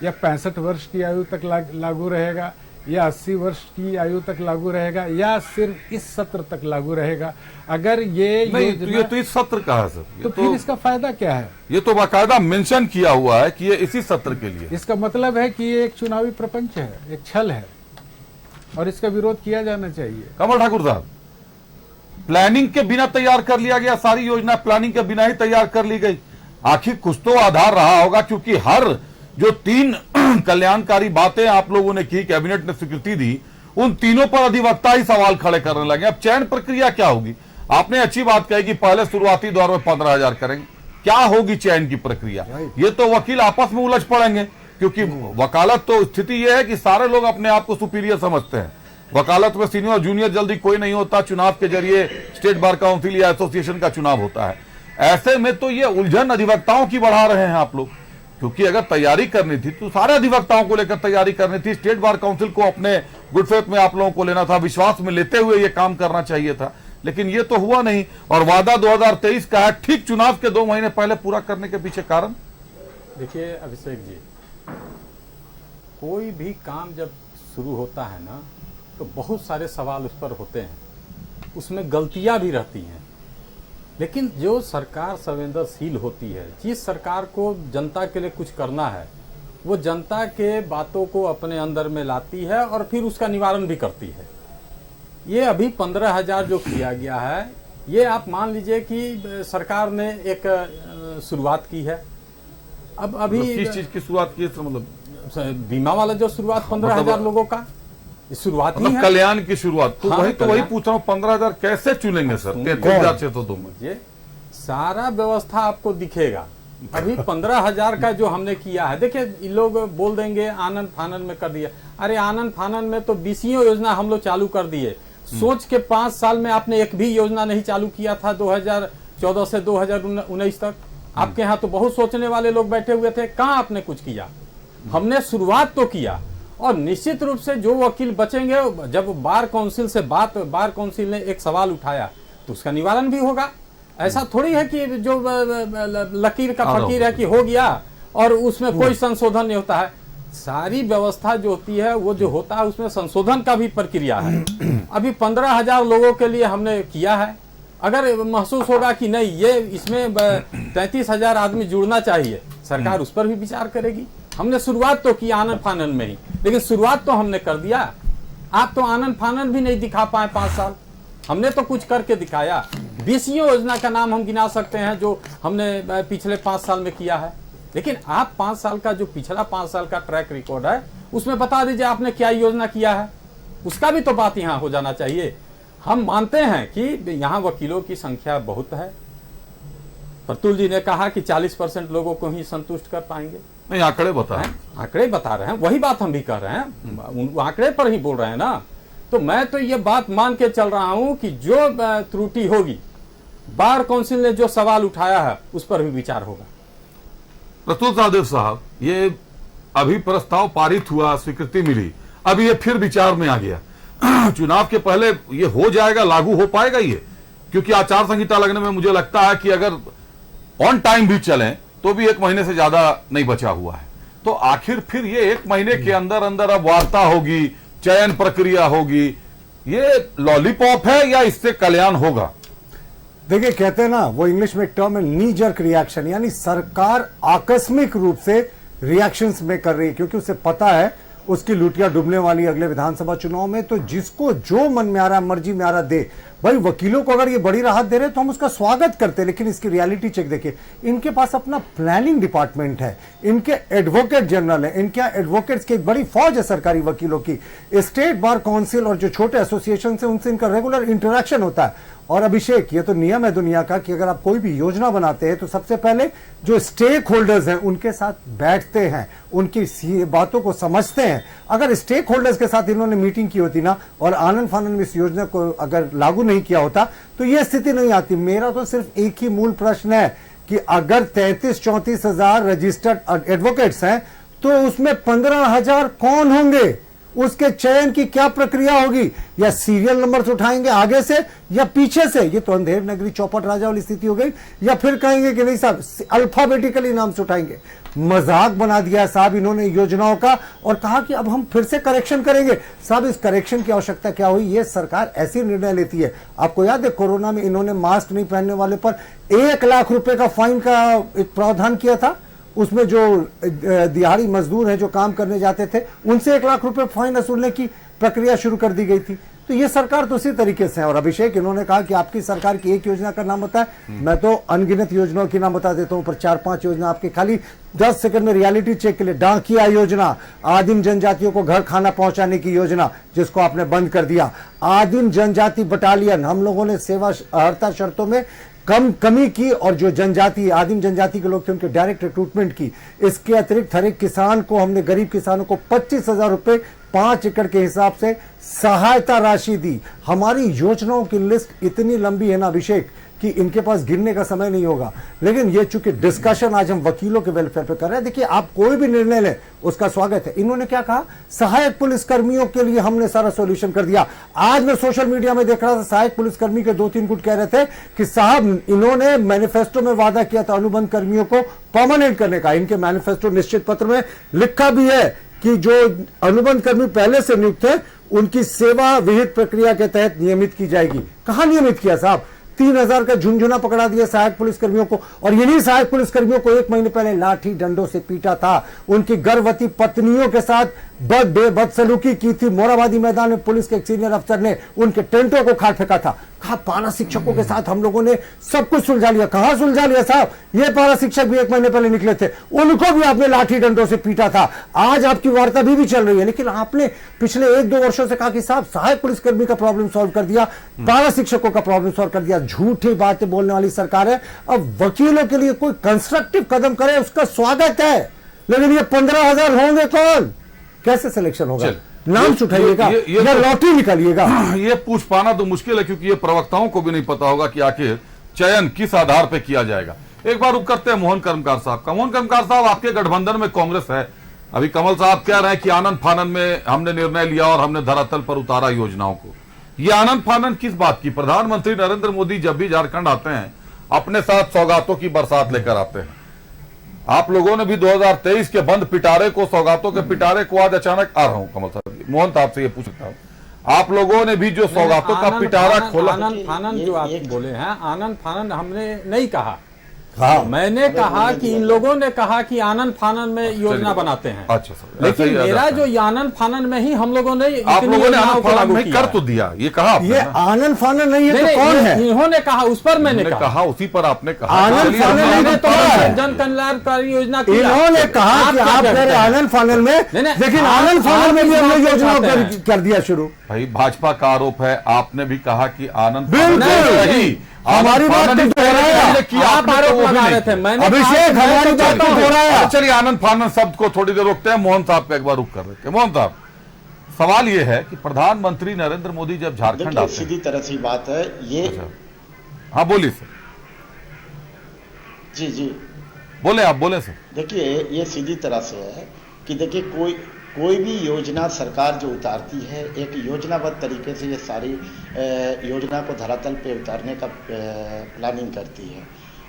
या 65 वर्ष की आयु तक लागू रहेगा या 80 वर्ष की आयु तक लागू रहेगा या सिर्फ इस सत्र तक लागू रहेगा। अगर ये नहीं तो ये तो इस सत्र का है सर, ये तो फिर इसका फायदा क्या है? ये तो बाकायदा मेंशन किया हुआ है कि ये इसी सत्र के लिए। इसका मतलब है कि ये एक चुनावी प्रपंच है, एक छल है और इसका विरोध किया जाना चाहिए। कमल ठाकुर साहब, प्लानिंग के बिना तैयार कर लिया गया, सारी योजना प्लानिंग के बिना ही तैयार कर ली गई। आखिर कुछ तो आधार रहा होगा, क्योंकि हर जो 3 कल्याणकारी बातें आप लोगों ने की, कैबिनेट ने स्वीकृति दी, उन तीनों पर अधिवक्ता ही सवाल खड़े करने लगे। अब चयन प्रक्रिया क्या होगी? आपने अच्छी बात कही कि पहले शुरुआती दौर में 15,000 करेंगे, क्या होगी चयन की प्रक्रिया? ये तो वकील आपस में उलझ पड़ेंगे, क्योंकि वकालत तो स्थिति यह है कि सारे लोग अपने आप को सुपीरियर समझते हैं। वकालत में सीनियर जूनियर जल्दी कोई नहीं होता, चुनाव के जरिए स्टेट बार काउंसिल या एसोसिएशन का चुनाव होता है। ऐसे में तो ये उलझन अधिवक्ताओं की बढ़ा रहे हैं आप लोग, क्योंकि अगर तैयारी करनी थी तो सारे अधिवक्ताओं को लेकर तैयारी करनी थी। स्टेट बार काउंसिल को अपने गुड फेथ में आप लोगों को लेना था, विश्वास में लेते हुए ये काम करना चाहिए था, लेकिन ये तो हुआ नहीं। और वादा 2023 का है, ठीक चुनाव के 2 महीने पहले पूरा करने के पीछे कारण? देखिए अभिषेक जी, कोई भी काम जब शुरू होता है ना तो बहुत सारे सवाल उस पर होते हैं, उसमें गलतियां भी रहती हैं, लेकिन जो सरकार संवेदनशील होती है, जिस सरकार को जनता के लिए कुछ करना है, वो जनता के बातों को अपने अंदर में लाती है और फिर उसका निवारण भी करती है। ये अभी 15,000 जो किया गया है, ये आप मान लीजिए कि सरकार ने एक शुरुआत की है। अब अभी किस चीज की शुरुआत की? मतलब बीमा वाला जो शुरुआत 15,000 लोगों का शुरुआत ही है, कल्याण की शुरुआत। तो हाँ, वही पूछ रहा हूँ, 15,000 कैसे चुनेंगे सर? 33,602 में ये सारा व्यवस्था आपको दिखेगा। अभी 15,000 का जो हमने किया है, देखिए इन लोग बोल देंगे आनंद फानन में कर दिया। अरे आनंद फानन में तो 20 योजना हम लोग चालू कर दिए। सोच के 5 साल में आपने एक भी योजना नहीं चालू किया था 2014 से 2019 तक। आपके यहाँ तो बहुत सोचने वाले लोग बैठे हुए थे, कहाँ आपने कुछ किया? हमने शुरुआत तो किया, और निश्चित रूप से जो वकील बचेंगे, जब बार काउंसिल से बार काउंसिल ने एक सवाल उठाया तो उसका निवारण भी होगा। ऐसा थोड़ी है कि जो लकीर का फकीर है कि हो गया और उसमें कोई संशोधन नहीं होता है। सारी व्यवस्था जो होती है, वो जो होता है उसमें संशोधन का भी प्रक्रिया है। अभी 15,000 लोगों के लिए हमने किया है। अगर महसूस होगा कि नहीं ये इसमें 33,000 आदमी जुड़ना चाहिए, सरकार उस पर भी विचार करेगी। हमने शुरुआत तो की आनंद फानन में ही, लेकिन शुरुआत तो हमने कर दिया। आप तो आनंद फानन भी नहीं दिखा पाए 5 साल, हमने तो कुछ करके दिखाया। 20 योजना का नाम हम गिना सकते हैं जो हमने पिछले 5 साल में किया है, लेकिन आप 5 साल का जो पिछला 5 साल का ट्रैक रिकॉर्ड है उसमें बता दीजिए आपने क्या योजना किया है। उसका भी तो बात यहाँ हो जाना चाहिए। हम मानते हैं कि यहाँ वकीलों की संख्या बहुत है। प्रतुल जी ने कहा कि 40% लोगों को ही संतुष्ट कर पाएंगे। नहीं, आंकड़े बता रहे हैं, आंकड़े बता रहे हैं, वही बात हम भी कर रहे हैं, आंकड़े पर ही बोल रहे हैं ना। तो मैं तो ये बात मान के चल रहा हूं कि जो त्रुटि होगी, बार काउंसिल ने जो सवाल उठाया है उस पर भी विचार होगा। प्रतुल सहदेव साहब, ये अभी प्रस्ताव पारित हुआ, स्वीकृति मिली, अभी ये फिर विचार में आ गया। चुनाव के पहले ये हो जाएगा, लागू हो पाएगा ये? क्योंकि आचार संहिता लगने में मुझे लगता है कि अगर ऑन टाइम भी चलें तो भी 1 महीने से ज्यादा नहीं बचा हुआ है। तो आखिर फिर ये 1 महीने के अंदर अंदर अब वार्ता होगी, चयन प्रक्रिया होगी, ये लॉलीपॉप है या इससे कल्याण होगा? देखिए, कहते हैं ना, वो इंग्लिश में एक टर्म है नी जर्क रिएक्शन, यानी सरकार आकस्मिक रूप से रिएक्शंस में कर रही है, क्योंकि उसे पता है उसकी लुटिया डूबने वाली अगले विधानसभा चुनाव में। तो जिसको जो मन में आ रहा, मर्जी में आ रहा दे। भाई वकीलों को अगर ये बड़ी राहत दे रहे तो हम उसका स्वागत करते हैं, लेकिन इसकी रियलिटी चेक देखिए। इनके पास अपना प्लानिंग डिपार्टमेंट है, इनके एडवोकेट जनरल है, इनके एडवोकेट्स की एक बड़ी फौज है सरकारी वकीलों की। स्टेट बार काउंसिल और जो छोटे एसोसिएशन है उनसे इनका रेगुलर इंटरेक्शन होता है। और अभिषेक, ये तो नियम है दुनिया का कि अगर आप कोई भी योजना बनाते हैं तो सबसे पहले जो स्टेक होल्डर्स हैं उनके साथ बैठते हैं, उनकी बातों को समझते हैं। अगर स्टेक होल्डर्स के साथ इन्होंने मीटिंग की होती ना और आनंद फानन में इस योजना को अगर लागू नहीं किया होता तो यह स्थिति नहीं आती। मेरा तो सिर्फ एक ही मूल प्रश्न है कि अगर 33-34 हजार रजिस्टर्ड एडवोकेट्स हैं तो उसमें 15,000 कौन होंगे? उसके चयन की क्या प्रक्रिया होगी? या सीरियल नंबर से उठाएंगे आगे से या पीछे से? ये तो अंधेर नगरी चौपट राजा वाली स्थिति हो गई। या फिर कहेंगे कि नहीं साहब अल्फाबेटिकली नाम से उठाएंगे। मजाक बना दिया साहब इन्होंने योजनाओं का और कहा कि अब हम फिर से करेक्शन करेंगे। साहब इस करेक्शन की आवश्यकता क्या हुई? ये सरकार ऐसी निर्णय लेती है। आपको याद है कोरोना में इन्होंने मास्क नहीं पहनने वाले पर 1 लाख रुपए का फाइन का एक प्रावधान किया था। उसमें जो दिहाड़ी मजदूर हैं जो काम करने जाते थे उनसे 1 लाख रुपए फाइन वसूलने की प्रक्रिया शुरू कर दी गई थी। तो ये सरकार तो उसी तरीके से है। और अभिषेक इन्होंने कहा कि आपकी सरकार की एक योजना का नाम बताए, मैं तो अनगिनत योजनाओं के नाम बता देता हूं, पर 4-5 योजना आपके खाली 10 सेकंड में रियलिटी चेक के लिए। डाकिया योजना, आदिम जनजातियों को घर खाना पहुंचाने की योजना जिसको आपने बंद कर दिया। आदिम जनजाति बटालियन, हम लोगों ने सेवा अर्हता शर्तों में कमी की और जो जनजाति आदिम जनजाति के लोग थे उनके डायरेक्ट रिक्रूटमेंट की। इसके अतिरिक्त हर एक किसान को हमने गरीब किसानों को 25,000 रुपए 5 एकड़ के हिसाब से सहायता राशि दी। हमारी योजनाओं की लिस्ट इतनी लंबी है ना अभिषेक कि इनके पास गिनने का समय नहीं होगा। लेकिन ये चूंकि डिस्कशन आज हम वकीलों के वेलफेयर पे कर रहे हैं, देखिए आप कोई भी निर्णय लें उसका स्वागत है। इन्होंने क्या कहा? सहायक पुलिस कर्मियों के लिए हमने सारा सॉल्यूशन कर दिया। आज मैं सोशल मीडिया में देख रहा था सहायक पुलिसकर्मी के 2-3 गुट कह रहे थे कि साहब इन्होंने मैनिफेस्टो में वादा किया था अनुबंध कर्मियों को परमानेंट करने का। इनके मैनिफेस्टो निश्चित पत्र में लिखा भी है कि जो अनुबंध कर्मी पहले से नियुक्त है उनकी सेवा विहित प्रक्रिया के तहत नियमित की जाएगी। कहां नियमित किया साहब? 3,000 का झुंझुना पकड़ा दिया सहायक पुलिसकर्मियों को। और यही सहायक पुलिसकर्मियों को 1 महीने पहले लाठी डंडों से पीटा था। उनकी गर्भवती पत्नियों के साथ बदसलूकी की थी। मोराबादी मैदान में पुलिस के एक सीनियर अफसर ने उनके टेंटों को खाट फेंका था। कहा पारा शिक्षकों के साथ हम लोगों ने सब कुछ सुलझा लिया। कहां सुलझा लिया साहब? ये पारा शिक्षक भी 1 महीने पहले निकले थे, उनको भी आपने लाठी डंडों से पीटा था। आज आपकी वार्ता भी चल रही है, लेकिन आपने पिछले 1-2 वर्षों से कहा कि साहब सहायक पुलिसकर्मी का प्रॉब्लम सॉल्व कर दिया, पारा शिक्षकों का प्रॉब्लम सॉल्व कर दिया। झूठी बातें बोलने वाली सरकार है। अब वकीलों के लिए कोई कंस्ट्रक्टिव कदम करे उसका स्वागत है, लेकिन ये 15,000 होंगे कौन? कैसे सिलेक्शन होगा? नाम उठाइएगा या लॉटरी निकालिएगा? ये पूछ पाना तो मुश्किल है क्योंकि ये प्रवक्ताओं को भी नहीं पता होगा कि आखिर चयन किस आधार पे किया जाएगा। एक बार रुक करते हैं मोहन कर्मकार साहब का। मोहन कर्मकार साहब, आपके गठबंधन में कांग्रेस है। अभी कमल साहब कह रहे हैं कि आनन फानन में हमने निर्णय लिया और हमने धरातल पर उतारा योजनाओं को। ये आनन फानन किस बात की? प्रधानमंत्री नरेंद्र मोदी जब भी झारखंड आते हैं अपने साथ सौगातों की बरसात लेकर आते हैं। आप लोगों ने भी 2023 के बंद पिटारे को, सौगातों के पिटारे को आज अचानक आ रहा हूं कमल साहब, मोहन साहब से ये पूछ सकता हूं, आप लोगों ने भी जो सौगातों का पिटारा खोला। आनंद फानन जो आप बोले हैं, आनंद फानन हमने नहीं कहा। हाँ। मैंने कहा कि इन लोगों ने कहा कि आनंद फानन में योजना बनाते हैं। अच्छा सर, लेकिन मेरा जो आनंद फानन में ही हम लोगों ने आप लोगों ने आनंद फानन में कर तो दिया, ये कहा आपने। ये आनंद फानन नहीं है तो कौन है? इन्होंने कहा, उस पर मैंने कहा, उसी पर आपने कहा आनंद फानन ने तो जन कल्याणकारी योजना की। इन्होंने कहा कि आप कह रहे आनंद फानन में, लेकिन आनंद फानन में भी हमने योजना कर दिया शुरू। भाई भाजपा का आरोप है, आपने भी कहा कि आनंद बिल्कुल हमारी बात तो दोहराया कि आप आरोप लगा रहे थे। मैंने अभिषेक हमारी बात तो दोहराया। चलिए आनंद फानन शब्द को थोड़ी देर रोकते हैं, मोहन साहब पे एक बार रुक कर रहे थे। मोहन साहब, सवाल यह है कि प्रधानमंत्री नरेंद्र मोदी जब झारखंड आते हैं, सीधी तरह सी बात है ये। हाँ बोलिए सर। जी जी बोले, आप बोले सर। देखिए ये सीधी तरह से है कि देखिए कोई भी योजना सरकार जो उतारती है एक योजनाबद्ध तरीके से ये सारी योजना को धरातल पे उतारने का प्लानिंग करती है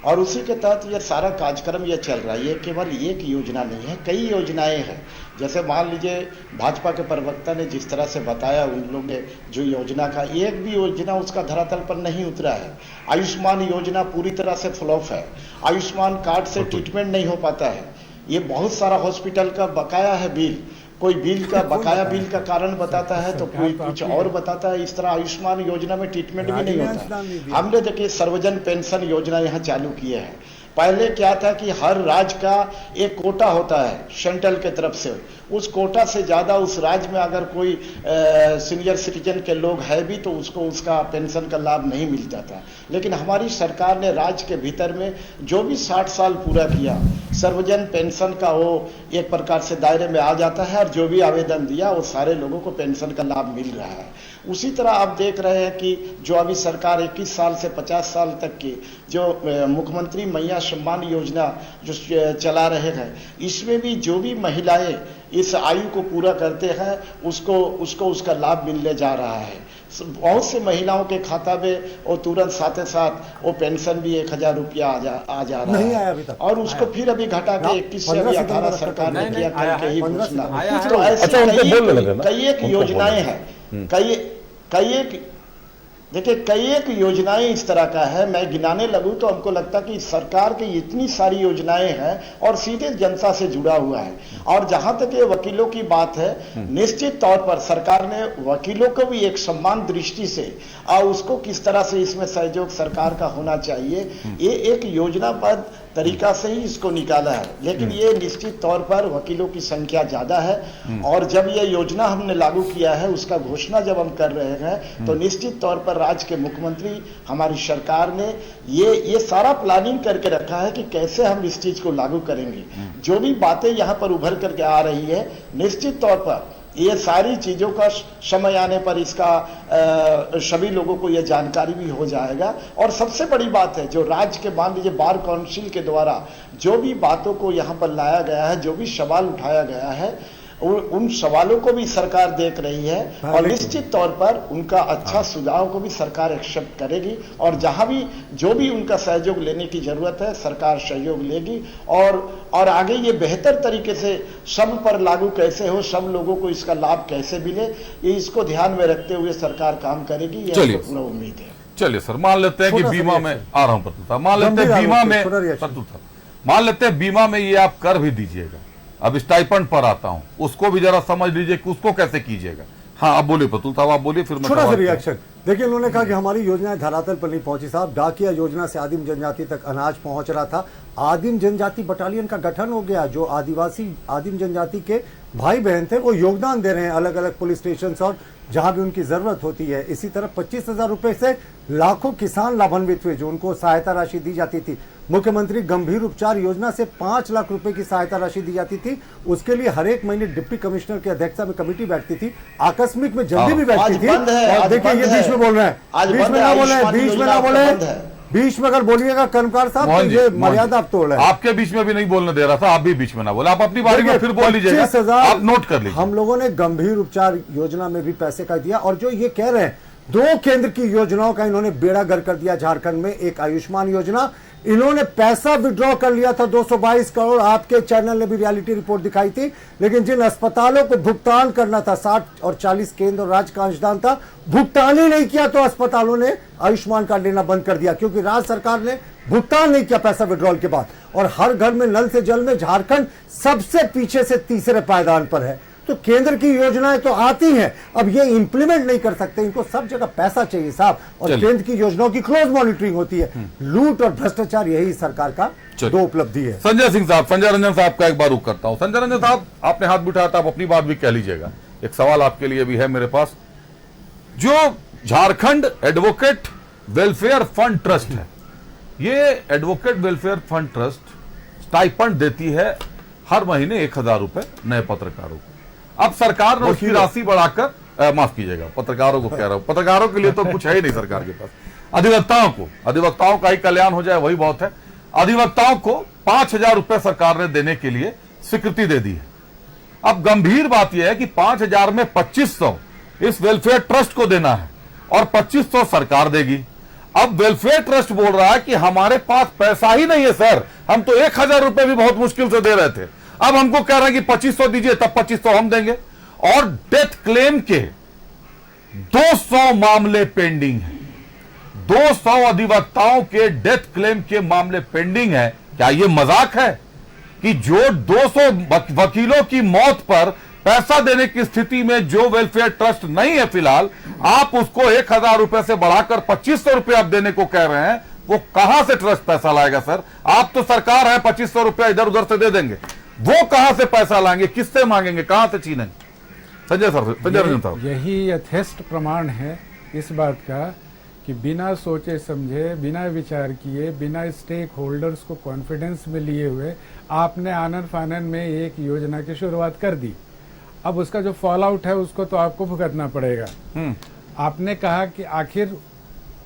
और उसी के तहत ये सारा कार्यक्रम ये चल रहा है। ये केवल एक योजना नहीं है, कई योजनाएं हैं। जैसे मान लीजिए भाजपा के प्रवक्ता ने जिस तरह से बताया, उन लोगों ने जो योजना का एक भी योजना उसका धरातल पर नहीं उतरा है। आयुष्मान योजना पूरी तरह से फ्लॉप है। आयुष्मान कार्ड से ट्रीटमेंट नहीं हो पाता है। ये बहुत सारा हॉस्पिटल का बकाया है बिल, कोई बिल का बकाया बिल का कारण बताता है तो कोई कुछ और बताता है। इस तरह आयुष्मान योजना में ट्रीटमेंट भी नहीं होता। हमने देखिए सर्वजन पेंशन योजना यहाँ चालू किए हैं। पहले क्या था कि हर राज्य का एक कोटा होता है सेंट्रल के तरफ से, उस कोटा से ज़्यादा उस राज्य में अगर कोई सीनियर सिटीजन के लोग है भी तो उसको उसका पेंशन का लाभ नहीं मिलता था। लेकिन हमारी सरकार ने राज्य के भीतर में जो भी 60 साल पूरा किया, सर्वजन पेंशन का वो एक प्रकार से दायरे में आ जाता है और जो भी आवेदन दिया वो सारे लोगों को पेंशन का लाभ मिल रहा है। उसी तरह आप देख रहे हैं कि जो अभी सरकार 21 साल से 50 साल तक की जो मुख्यमंत्री मैया सम्मान योजना जो चला रहे हैं, इसमें भी जो भी महिलाएं इस आयु को पूरा करते हैं उसको उसका लाभ मिलने जा रहा है। बहुत से महिलाओं के खाता में वो तुरंत साथ साथ वो पेंशन भी 1000 रुपया आ जा रहा नहीं है आया अभी तक। और उसको फिर अभी घटा के 21 से अभी 18 सरकार ने किया, कल के ही घोषणा। तो अच्छा, उनको बोलने लगे ना। कई एक योजनाएं हैं, कई एक योजनाएं इस तरह का है, मैं गिनाने लगूं तो हमको लगता कि सरकार की इतनी सारी योजनाएं हैं और सीधे जनता से जुड़ा हुआ है। और जहां तक ये वकीलों की बात है, निश्चित तौर पर सरकार ने वकीलों को भी एक सम्मान दृष्टि से और उसको किस तरह से इसमें सहयोग सरकार का होना चाहिए, ये एक योजनाबद्ध तरीका से ही इसको निकाला है। लेकिन ये निश्चित तौर पर वकीलों की संख्या ज्यादा है और जब ये योजना हमने लागू किया है, उसका घोषणा जब हम कर रहे हैं, तो निश्चित तौर पर राज्य के मुख्यमंत्री हमारी सरकार ने ये सारा प्लानिंग करके रखा है कि कैसे हम इस चीज को लागू करेंगे। जो भी बातें यहाँ पर उभर करके आ रही है, निश्चित तौर पर ये सारी चीजों का समय आने पर इसका सभी लोगों को यह जानकारी भी हो जाएगा। और सबसे बड़ी बात है, जो राज्य के मान लीजिए बार काउंसिल के द्वारा जो भी बातों को यहाँ पर लाया गया है, जो भी सवाल उठाया गया है, उन सवालों को भी सरकार देख रही है और निश्चित तौर पर उनका अच्छा सुझाव को भी सरकार एक्सेप्ट करेगी और जहां भी जो भी उनका सहयोग लेने की जरूरत है, सरकार सहयोग लेगी और आगे ये बेहतर तरीके से सब पर लागू कैसे हो, सब लोगों को इसका लाभ कैसे मिले, ये इसको ध्यान में रखते हुए सरकार काम करेगी, ये पूरा उम्मीद है। चलिए सर, मान लेते हैं कि बीमा में आ रहा हूं प्रतुल साहब, मान लेते हैं बीमा में प्रतुल साहब, मान लेते हैं बीमा में ये आप कर भी दीजिएगा। अब स्टाइपेंड पर आता हूं, उसको भी जरा समझ लीजिए कि उसको कैसे कीजिएगा। हाँ, आप बोलिए प्रतुल साहब, आप बोलिए, फिर मैं छोटा सा रिएक्शन। देखिए, उन्होंने कहा कि हमारी योजनाएं धरातल पर नहीं पहुंची साहब। डाकिया योजना से आदिम जनजाति तक अनाज पहुंच रहा था। आदिम जनजाति बटालियन का गठन हो गया, जो आदिवासी आदिम जनजाति के भाई बहन थे वो योगदान दे रहे हैं अलग अलग पुलिस स्टेशन और जहां भी उनकी जरूरत होती है। इसी तरह 25,000 रुपए से लाखों किसान लाभान्वित हुए, जो उनको सहायता राशि दी जाती थी। मुख्यमंत्री गंभीर उपचार योजना से 5 लाख रुपए की सहायता राशि दी जाती थी। उसके लिए हर एक महीने डिप्टी कमिश्नर की अध्यक्षता में कमिटी बैठती थी, आकस्मिक में जल्दी भी बैठती थी। और देखिए, ये बीच में बोल रहे हैं, बीच में ना बोले, बीच में ना बोले, बीच में अगर बोलिएगा कर्मकार साहब तो ये मर्यादा आप तोड़ रहे हैं। आपके बीच में भी नहीं बोलने दे रहा था, आप भी बीच में ना बोले, आप अपनी बारी में फिर बोल लीजिएगा, आप नोट कर लीजिए। हम लोगों ने गंभीर उपचार योजना में भी पैसे का दिया और जो ये कह रहे हैं 2 केंद्र की योजनाओं का इन्होंने बेड़ा गर्क कर दिया झारखंड में। एक आयुष्मान योजना, इन्होंने पैसा विड्रॉ कर लिया था 222 करोड़, आपके चैनल ने भी रियलिटी रिपोर्ट दिखाई थी। लेकिन जिन अस्पतालों को भुगतान करना था, 60 और 40 केंद्र और राज्य का अंशदान था, भुगतान ही नहीं किया, तो अस्पतालों ने आयुष्मान कार्ड लेना बंद कर दिया क्योंकि राज्य सरकार ने भुगतान नहीं किया पैसा विड्रॉल के बाद। और हर घर में नल से जल में झारखंड सबसे पीछे से तीसरे पायदान पर है। तो केंद्र की योजनाएं तो आती हैं, अब ये इंप्लीमेंट नहीं कर सकते, इनको सब जगह पैसा चाहिए साहब। और केंद्र की योजनाओं की क्लोज मॉनिटरिंग होती है। लूट और भ्रष्टाचार यही सरकार का 2 उपलब्धि है। संजय सिंह साहब, संजय रंजन साहब का एक बार रुक करता हूं। संजय रंजन साहब, आपने हाथ बिठाया था, आप अपनी बात भी कह लीजिएगा। एक सवाल आपके लिए भी है मेरे पास। जो Jharkhand advocate welfare fund trust है, ये advocate welfare fund trust stipend देती है हर महीने 1000 रुपए नए पत्रकारों को। अब सरकार ने उसकी राशि बढ़ाकर, माफ कीजिएगा, पत्रकारों को कह रहा हूं, पत्रकारों के लिए तो कुछ है ही नहीं सरकार के पास। अधिवक्ताओं का ही कल्याण हो जाए वही बहुत है। अधिवक्ताओं को 5000 रुपए सरकार ने देने के लिए स्वीकृति दे दी है। अब गंभीर बात यह है कि 5000 में 2500 इस वेलफेयर ट्रस्ट को देना है और 2500 सरकार देगी। अब वेलफेयर ट्रस्ट बोल रहा है कि हमारे पास पैसा ही नहीं है सर, हम तो 1000 रुपए भी बहुत मुश्किल से दे रहे थे, अब हमको कह रहे हैं कि 2500 दीजिए, तब 2500 हम देंगे। और डेथ क्लेम के 200 मामले पेंडिंग हैं। 200 अधिवक्ताओं के डेथ क्लेम के मामले पेंडिंग है। क्या यह मजाक है कि जो 200 वकीलों की मौत पर पैसा देने की स्थिति में जो वेलफेयर ट्रस्ट नहीं है फिलहाल, आप उसको 1000 रुपए से बढ़ाकर 2500 रुपए आप देने को कह रहे हैं, वो कहां से ट्रस्ट पैसा लाएगा सर? आप तो सरकार है, 2500 रुपया इधर उधर से दे देंगे, वो कहां से पैसा लाएंगे, किससे मांगेंगे, कहां से छीनेंगे? संजय रंजन साहब, यही यथेष्ट प्रमाण है इस बात का कि बिना सोचे समझे, बिना विचार किए, बिना स्टेक होल्डर्स को कॉन्फिडेंस में लिए हुए आपने आनन फानन में एक योजना की शुरुआत कर दी। अब उसका जो फॉल आउट है उसको तो आपको भुगतना पड़ेगा। आपने कहा कि आखिर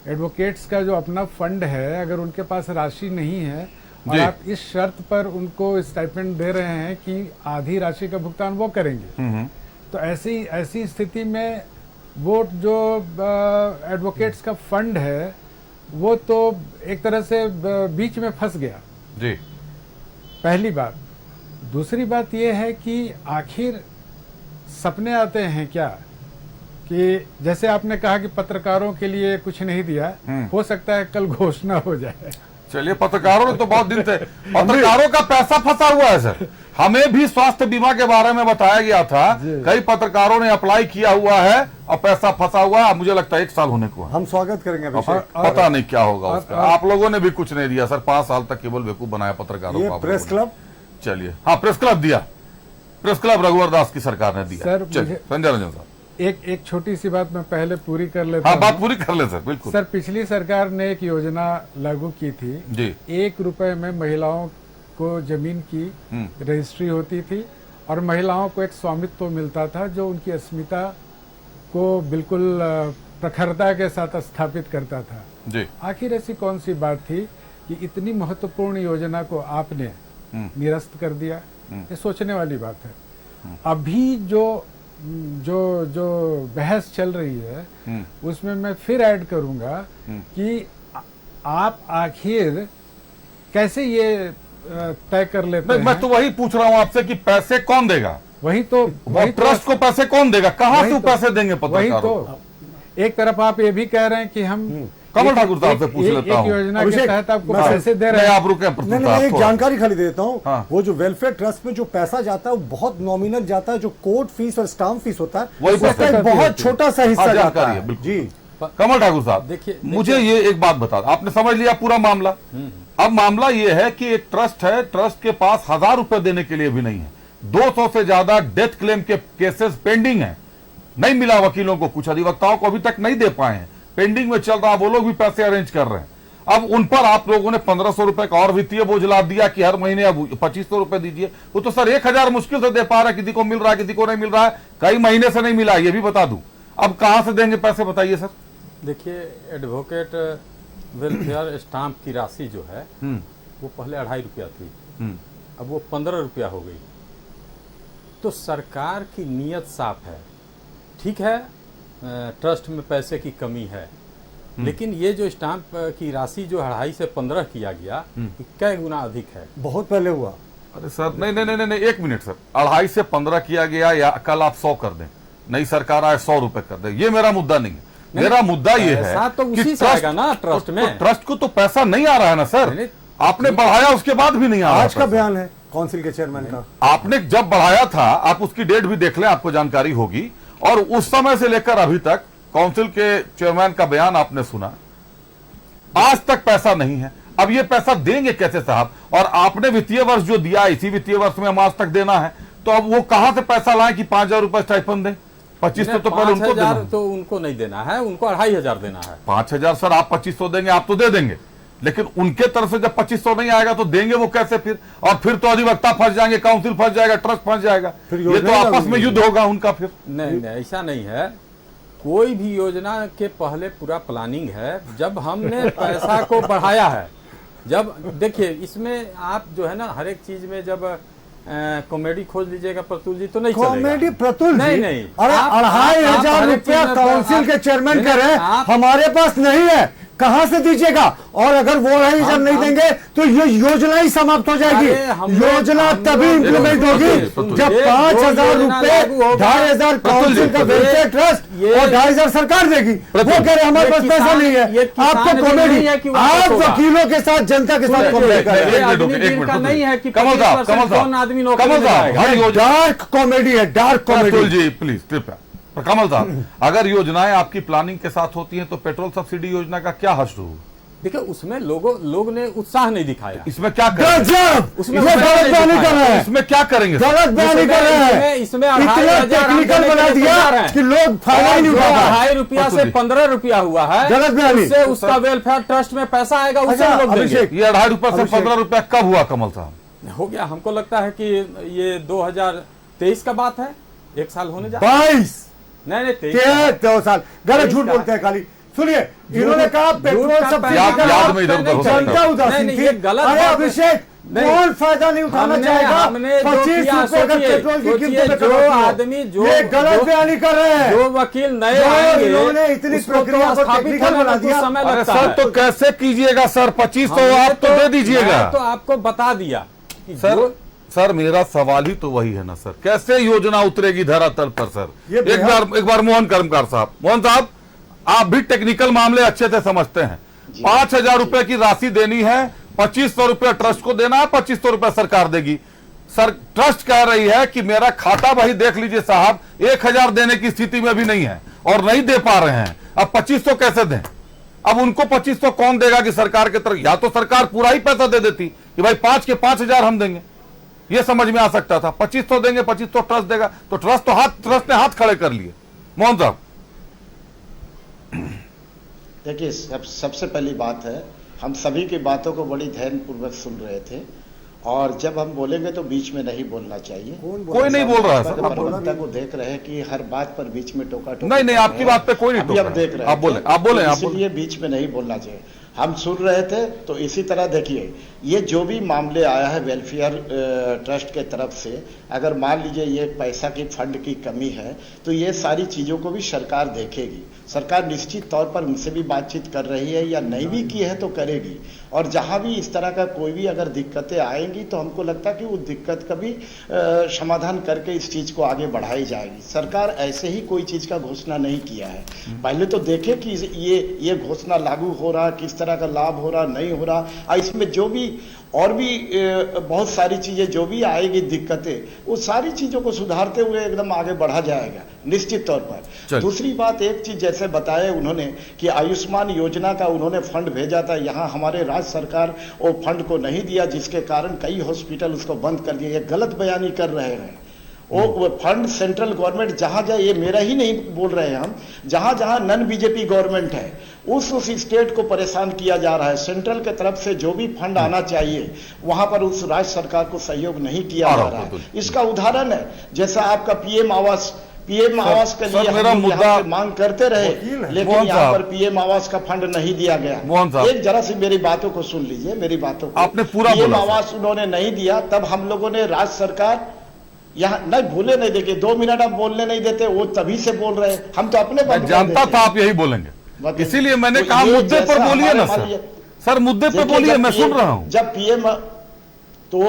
एडवोकेट्स का जो अपना फंड है, अगर उनके पास राशि नहीं है और जी। आप इस शर्त पर उनको स्टाइपेंड दे रहे हैं कि आधी राशि का भुगतान वो करेंगे। तो ऐसी स्थिति में वो जो एडवोकेट्स का फंड है वो तो एक तरह से बीच में फंस गया। जी। पहली बात। दूसरी बात ये है कि आखिर सपने आते हैं क्या कि जैसे आपने कहा कि पत्रकारों के लिए कुछ नहीं दिया, हो सकता है कल घोषणा हो जाए। चलिए, पत्रकारों ने तो बहुत दिन से पत्रकारों का पैसा फंसा हुआ है सर। हमें भी स्वास्थ्य बीमा के बारे में बताया गया था, कई पत्रकारों ने अप्लाई किया हुआ है और पैसा फंसा हुआ है। मुझे लगता है 1 साल होने को है। हम स्वागत करेंगे अभिषेक। पता नहीं क्या होगा उसका। आप लोगों ने भी कुछ नहीं दिया सर, 5 साल तक केवल बेवकूफ बनाया पत्रकारों ये को। आप प्रेस लोगों ने। क्लब, चलिए, हाँ, प्रेस क्लब दिया। प्रेस क्लब रघुवर दास की सरकार ने दिया। सर, चलिए, संजय रंजन साहब, एक छोटी सी बात मैं पहले पूरी कर लेता हाँ, हूं। बात पूरी कर ले सर। बिल्कुल सर, पिछली सरकार ने एक योजना लागू की थी जी। 1 रुपए में महिलाओं को जमीन की रजिस्ट्री होती थी और महिलाओं को एक स्वामित्व मिलता था जो उनकी अस्मिता को बिल्कुल प्रखरता के साथ स्थापित करता था। जी। आखिर ऐसी कौन सी बात थी कि इतनी महत्वपूर्ण योजना को आपने निरस्त कर दिया? ये सोचने वाली बात है। अभी जो बहस चल रही है उसमें मैं फिर ऐड करूंगा कि आप आखिर कैसे ये तय कर लेते हैं? मैं तो वही पूछ रहा हूँ आपसे कि पैसे कौन देगा? वही तो ट्रस्ट को पैसे कौन देगा? कहाँ से पैसे देंगे वही पत्रकारों तो को? एक तरफ आप ये भी कह रहे हैं कि हम कमल ठाकुर साहब से पूछ लेता एक हूँ। योजना के अभिषेक, तहत आपको मैं- पैसे दे रहे नहीं, हैं। आप रुके नहीं नहीं, एक जानकारी खाली दे देता हूँ। हाँ। वो जो वेलफेयर ट्रस्ट में जो पैसा जाता है वो बहुत नॉमिनल जाता है। जो कोर्ट फीस और स्टाम्प फीस होता है वही उसका पैसा एक होती बहुत है। छोटा सा हिस्सा हाँ, जाता जानकारी है, है। बिल्कुल। जी। कमल ठाकुर साहब, देखिए- मुझे ये एक बात बता, आपने समझ लिया पूरा मामला। अब मामला ये है कि एक ट्रस्ट है, ट्रस्ट के पास 1000 रुपए देने के लिए भी नहीं है। 200 से ज्यादा डेथ क्लेम के केसेस पेंडिंग हैं, नहीं मिला वकीलों को, कुछ अधिवक्ताओं को अभी तक नहीं दे पाए हैं, पेंडिंग में चल रहा, वो लोग भी पैसे अरेंज कर रहे हैं। अब उन पर आप लोगों ने 1500 रुपए का और वित्तीय बोझ लाद दिया कि हर महीने अब 2500 रुपए दीजिए। वो तो सर 1000 मुश्किल से दे पा रहा है, किसी को मिल रहा है, किसी को नहीं मिल रहा है, कई महीने से नहीं मिला, ये भी बता दूं। अब कहां से देंगे पैसे, बताइए सर। देखिए, एडवोकेट वेलफेयर स्टाम्प की राशि जो है वो पहले 2.5 रुपया थी, अब वो 15 रुपया हो गई। तो सरकार की नीयत साफ है। ठीक है, ट्रस्ट में पैसे की कमी है, लेकिन ये जो स्टाम्प की राशि जो 2.5 से 15 किया गया, ये कई गुना अधिक है। बहुत पहले हुआ। अरे सर, नहीं, 1 मिनट सर। 2.5 से 15 किया गया, या कल आप 100 कर दें, नई सरकार आए 100 रुपए कर दे, ये मेरा मुद्दा नहीं है। मेरा मुद्दा ये है पैसा तो कि उसी से आएगा ना ट्रस्ट में। ट्रस्ट को तो पैसा नहीं आ रहा है ना सर। नहीं, आपने बढ़ाया, उसके बाद भी नहीं आ रहा आज का पैसा। बयान है काउंसिल के चेयरमैन का। आपने जब बढ़ाया था, आप उसकी डेट भी देख लें, आपको जानकारी होगी। और उस समय से लेकर अभी तक काउंसिल के चेयरमैन का बयान आपने सुना, आज तक पैसा नहीं है। अब ये पैसा देंगे कैसे साहब? और आपने वित्तीय वर्ष जो दिया, इसी वित्तीय वर्ष में हम आज तक देना है, तो अब वो कहां से पैसा लाएं कि 5000 रुपए स्टाइपेंड दें? 2500 तो पहले उनको देना 5,000 है। तो उनको नहीं देना है, उनको 2,500 देना है। 5000 सर, आप 2500 देंगे, आप तो दे देंगे, लेकिन उनके तरफ से जब 2500 नहीं आएगा तो देंगे वो कैसे फिर? और फिर तो अधिवक्ता फंस जाएंगे, काउंसिल फंस जाएगा, ट्रस्ट फंस जाएगा, फिर ये तो योजना आपस में लगेगी। युद्ध होगा उनका फिर। नहीं, ऐसा नहीं है। कोई भी योजना के पहले पूरा प्लानिंग है। जब हमने पैसा को बढ़ाया है, जब देखिए इसमें आप जो है ना, हर एक चीज में जब कॉमेडी खोज लीजिएगा प्रतुल जी, तो नहीं चलेगा। कॉमेडी प्रतुल जी? नहीं, नहीं। अरे आप 2,500 हर एक रुपया चीज में काउंसिल के चेयरमैन कह रहे हैं आप- हमारे पास नहीं है, कहां से दीजिएगा? और अगर वो 2,500 नहीं देंगे तो ये योजना ही समाप्त हो जाएगी। अरे हम लोग- योजना हम तभी लोग- इंप्लीमेंट होगी प्रतुल जब जी, 5,000 जो योजना रुपए, लागू होगा- 2,500 काउंसिल का प्रतुल जी, वेलफेयर ट्रस्ट ये- और 2,500 सरकार देगी। वो कह रहे हैं हमारे ये पास पैसा किसान- नहीं ये है। किसान आपको भी कॉमेडी, नहीं है कि वो आप होगा। वकीलों के साथ, जनता के साथ सुनिए, कॉमेडी कर रहे ये हैं। आदमी दिन का नहीं है कि कमल साहब, 25% कौन आदमी नौकरी कमल में साहब, जाएगा। हर योजना, डार्क कॉमेडी है, डार्क प्रतुल कॉमेडी। जी प्लीज कृपया। कमल साहब, अगर योजनाएं आपकी प्लानिंग के साथ होती हैं तो पेट्रोल सब्सिडी योजना का क्या हश्र होगा? देखिए, उसमें लोग ने उत्साह नहीं दिखाया। इसमें क्या करेंगे? गजब! उसमें ये उसमें गलत नहीं बयानी कर रहे हैं, इसमें क्या करेंगे सर? गलत बयानी कर रहे हैं। इसमें इतना 2,500 हम टेक्निकल देने बना के लिए दिया तैयार हैं। कि लोग फायदा ही नहीं जो उठा पाए। 2.5 रुपया से 15 रुपया हुआ है, गलत बयानी। उससे उसका वेलफेयर ट्रस्ट में पैसा आएगा, उससे अच्छा, हम लोग देंगे। अभिषेक, ये 2.5 रुपए से अभिषेक। 15 रुपया कब हुआ कमल साहब? हो गया, हमको लगता है कि ये 2023 का बात है, 1 साल होने जा 22 नहीं 23 2 साल गलत झूठ 23 बोलते हैं खाली। सुनिए, इन्होंने कहा पेट्रोल का सब्सिडी याद- का याद में इधर-उधर हो सकता है। जनता उदासीन नहीं, थी। ये गलत अरे बात है। अभिषेक, नहीं। कौन फायदा नहीं उठाना चाहेगा? हमने जो 25 किया, रुपए अगर सोचिए, पेट्रोल की सोचिए, कीमतों में जो कटौती हो। आदमी जो ये गलत जो- बयानी कर रहे हैं। जो वकील नए जो आएंगे, इन्होंने इतनी उसको प्रक्रिया को स्थापित टेक्निकल होने में बना कुछ दिया। समय अरे लगता सर, है। तो कैसे कीजिएगा सर? 2500 हमने आप तो दे दीजिएगा मैं तो आपको बता दिया कि सर। जो- सर मेरा सवाल ही तो वही है ना सर, कैसे योजना उतरेगी धरातल पर सर? ये एक बार मोहन कर्मकार साहब, मोहन साहब, आप भी टेक्निकल मामले अच्छे से समझते हैं। 5,000 रुपए की राशि देनी है, 2,500 रुपए ट्रस्ट को देना है, 2,500 रुपए सरकार देगी। सर ट्रस्ट कह रही है कि मेरा खाता वही देख लीजिए साहब, 1,000 देने की स्थिति में भी नहीं है और नहीं दे पा रहे हैं। अब 2,500 कैसे दें? अब उनको 2,500 कौन देगा कि सरकार के तरफ? या तो सरकार पूरा ही पैसा दे देती कि भाई 5 के 5,000 हम देंगे, ये समझ में आ सकता था। 2,500 देंगे, 2,500 ट्रस्ट देगा, तो ट्रस्ट ने हाथ खड़े कर लिए। मोहन साहब, देखिए, सबसे पहली बात है, हम सभी की बातों को बड़ी ध्यानपूर्वक सुन रहे थे और जब हम बोलेंगे तो बीच में नहीं बोलना चाहिए। कोई नहीं बोल रहा है सर, आप बोलें। प्रवक्ता को देख रहे हैं कि हर बात पर बीच में टोका टोकी नहीं, नहीं, आपकी बात पे कोई नहीं अभी टोक अब रहा है। देख रहे आप बोलें, आप बोलें, आप बोलें। इसलिए बीच में नहीं बोलना चाहिए। हम सुन रहे थे तो इसी तरह देखिए, ये जो भी मामले आया है वेलफेयर ट्रस्ट के तरफ से, अगर मान लीजिए ये पैसा की फंड की कमी है तो ये सारी चीज़ों को भी सरकार देखेगी। सरकार निश्चित तौर पर उनसे भी बातचीत कर रही है, या नहीं भी की है तो करेगी। और जहाँ भी इस तरह का कोई भी अगर दिक्कतें आएंगी तो हमको लगता है कि वो दिक्कत का भी समाधान करके इस चीज़ को आगे बढ़ाई जाएगी। सरकार ऐसे ही कोई चीज़ का घोषणा नहीं किया है, पहले तो देखे कि ये घोषणा लागू हो रहा, किस तरह का लाभ हो रहा, नहीं हो रहा, और इसमें जो भी और भी बहुत सारी चीज़ें जो भी आएगी दिक्कतें, वो सारी चीज़ों को सुधारते हुए एकदम आगे बढ़ा जाएगा निश्चित तौर पर। दूसरी बात, एक चीज़ जैसे बताया उन्होंने कि आयुष्मान योजना का उन्होंने फंड भेजा था, यहाँ हमारे राज्य सरकार वो फंड को नहीं दिया, जिसके कारण कई हॉस्पिटल उसको बंद कर दिए। ये गलत बयानी कर रहे हैं। वो फंड सेंट्रल गवर्नमेंट जहाँ जाए, ये मेरा ही नहीं बोल रहे हैं हम, जहाँ जहाँ नॉन बीजेपी गवर्नमेंट है उस स्टेट को परेशान किया जा रहा है। सेंट्रल के तरफ से जो भी फंड आना चाहिए वहां पर उस राज्य सरकार को सहयोग नहीं किया जा रहा है। इसका उदाहरण है जैसा आपका पीएम आवास के लिए मेरा हम मुद्दा यहाँ पे मांग करते रहे, लेकिन यहाँ पर पीएम आवास का फंड नहीं दिया गया। एक जरा सी मेरी बातों को सुन लीजिए, मेरी बातों को। आपने पूरा पीएम बोला आवास उन्होंने नहीं दिया, तब हम लोगों ने राज्य सरकार यहाँ नहीं भूले नहीं, देखिए 2 मिनट आप बोलने नहीं देते, वो तभी से बोल रहे हैं, हम तो अपने मैं जानता था आप यही बोलेंगे, इसीलिए मैंने कहा मुद्दे पर बोलिए ना सर। सर मुद्दे पर बोलिए, मैं सुन रहा हूं। जब पीएम तो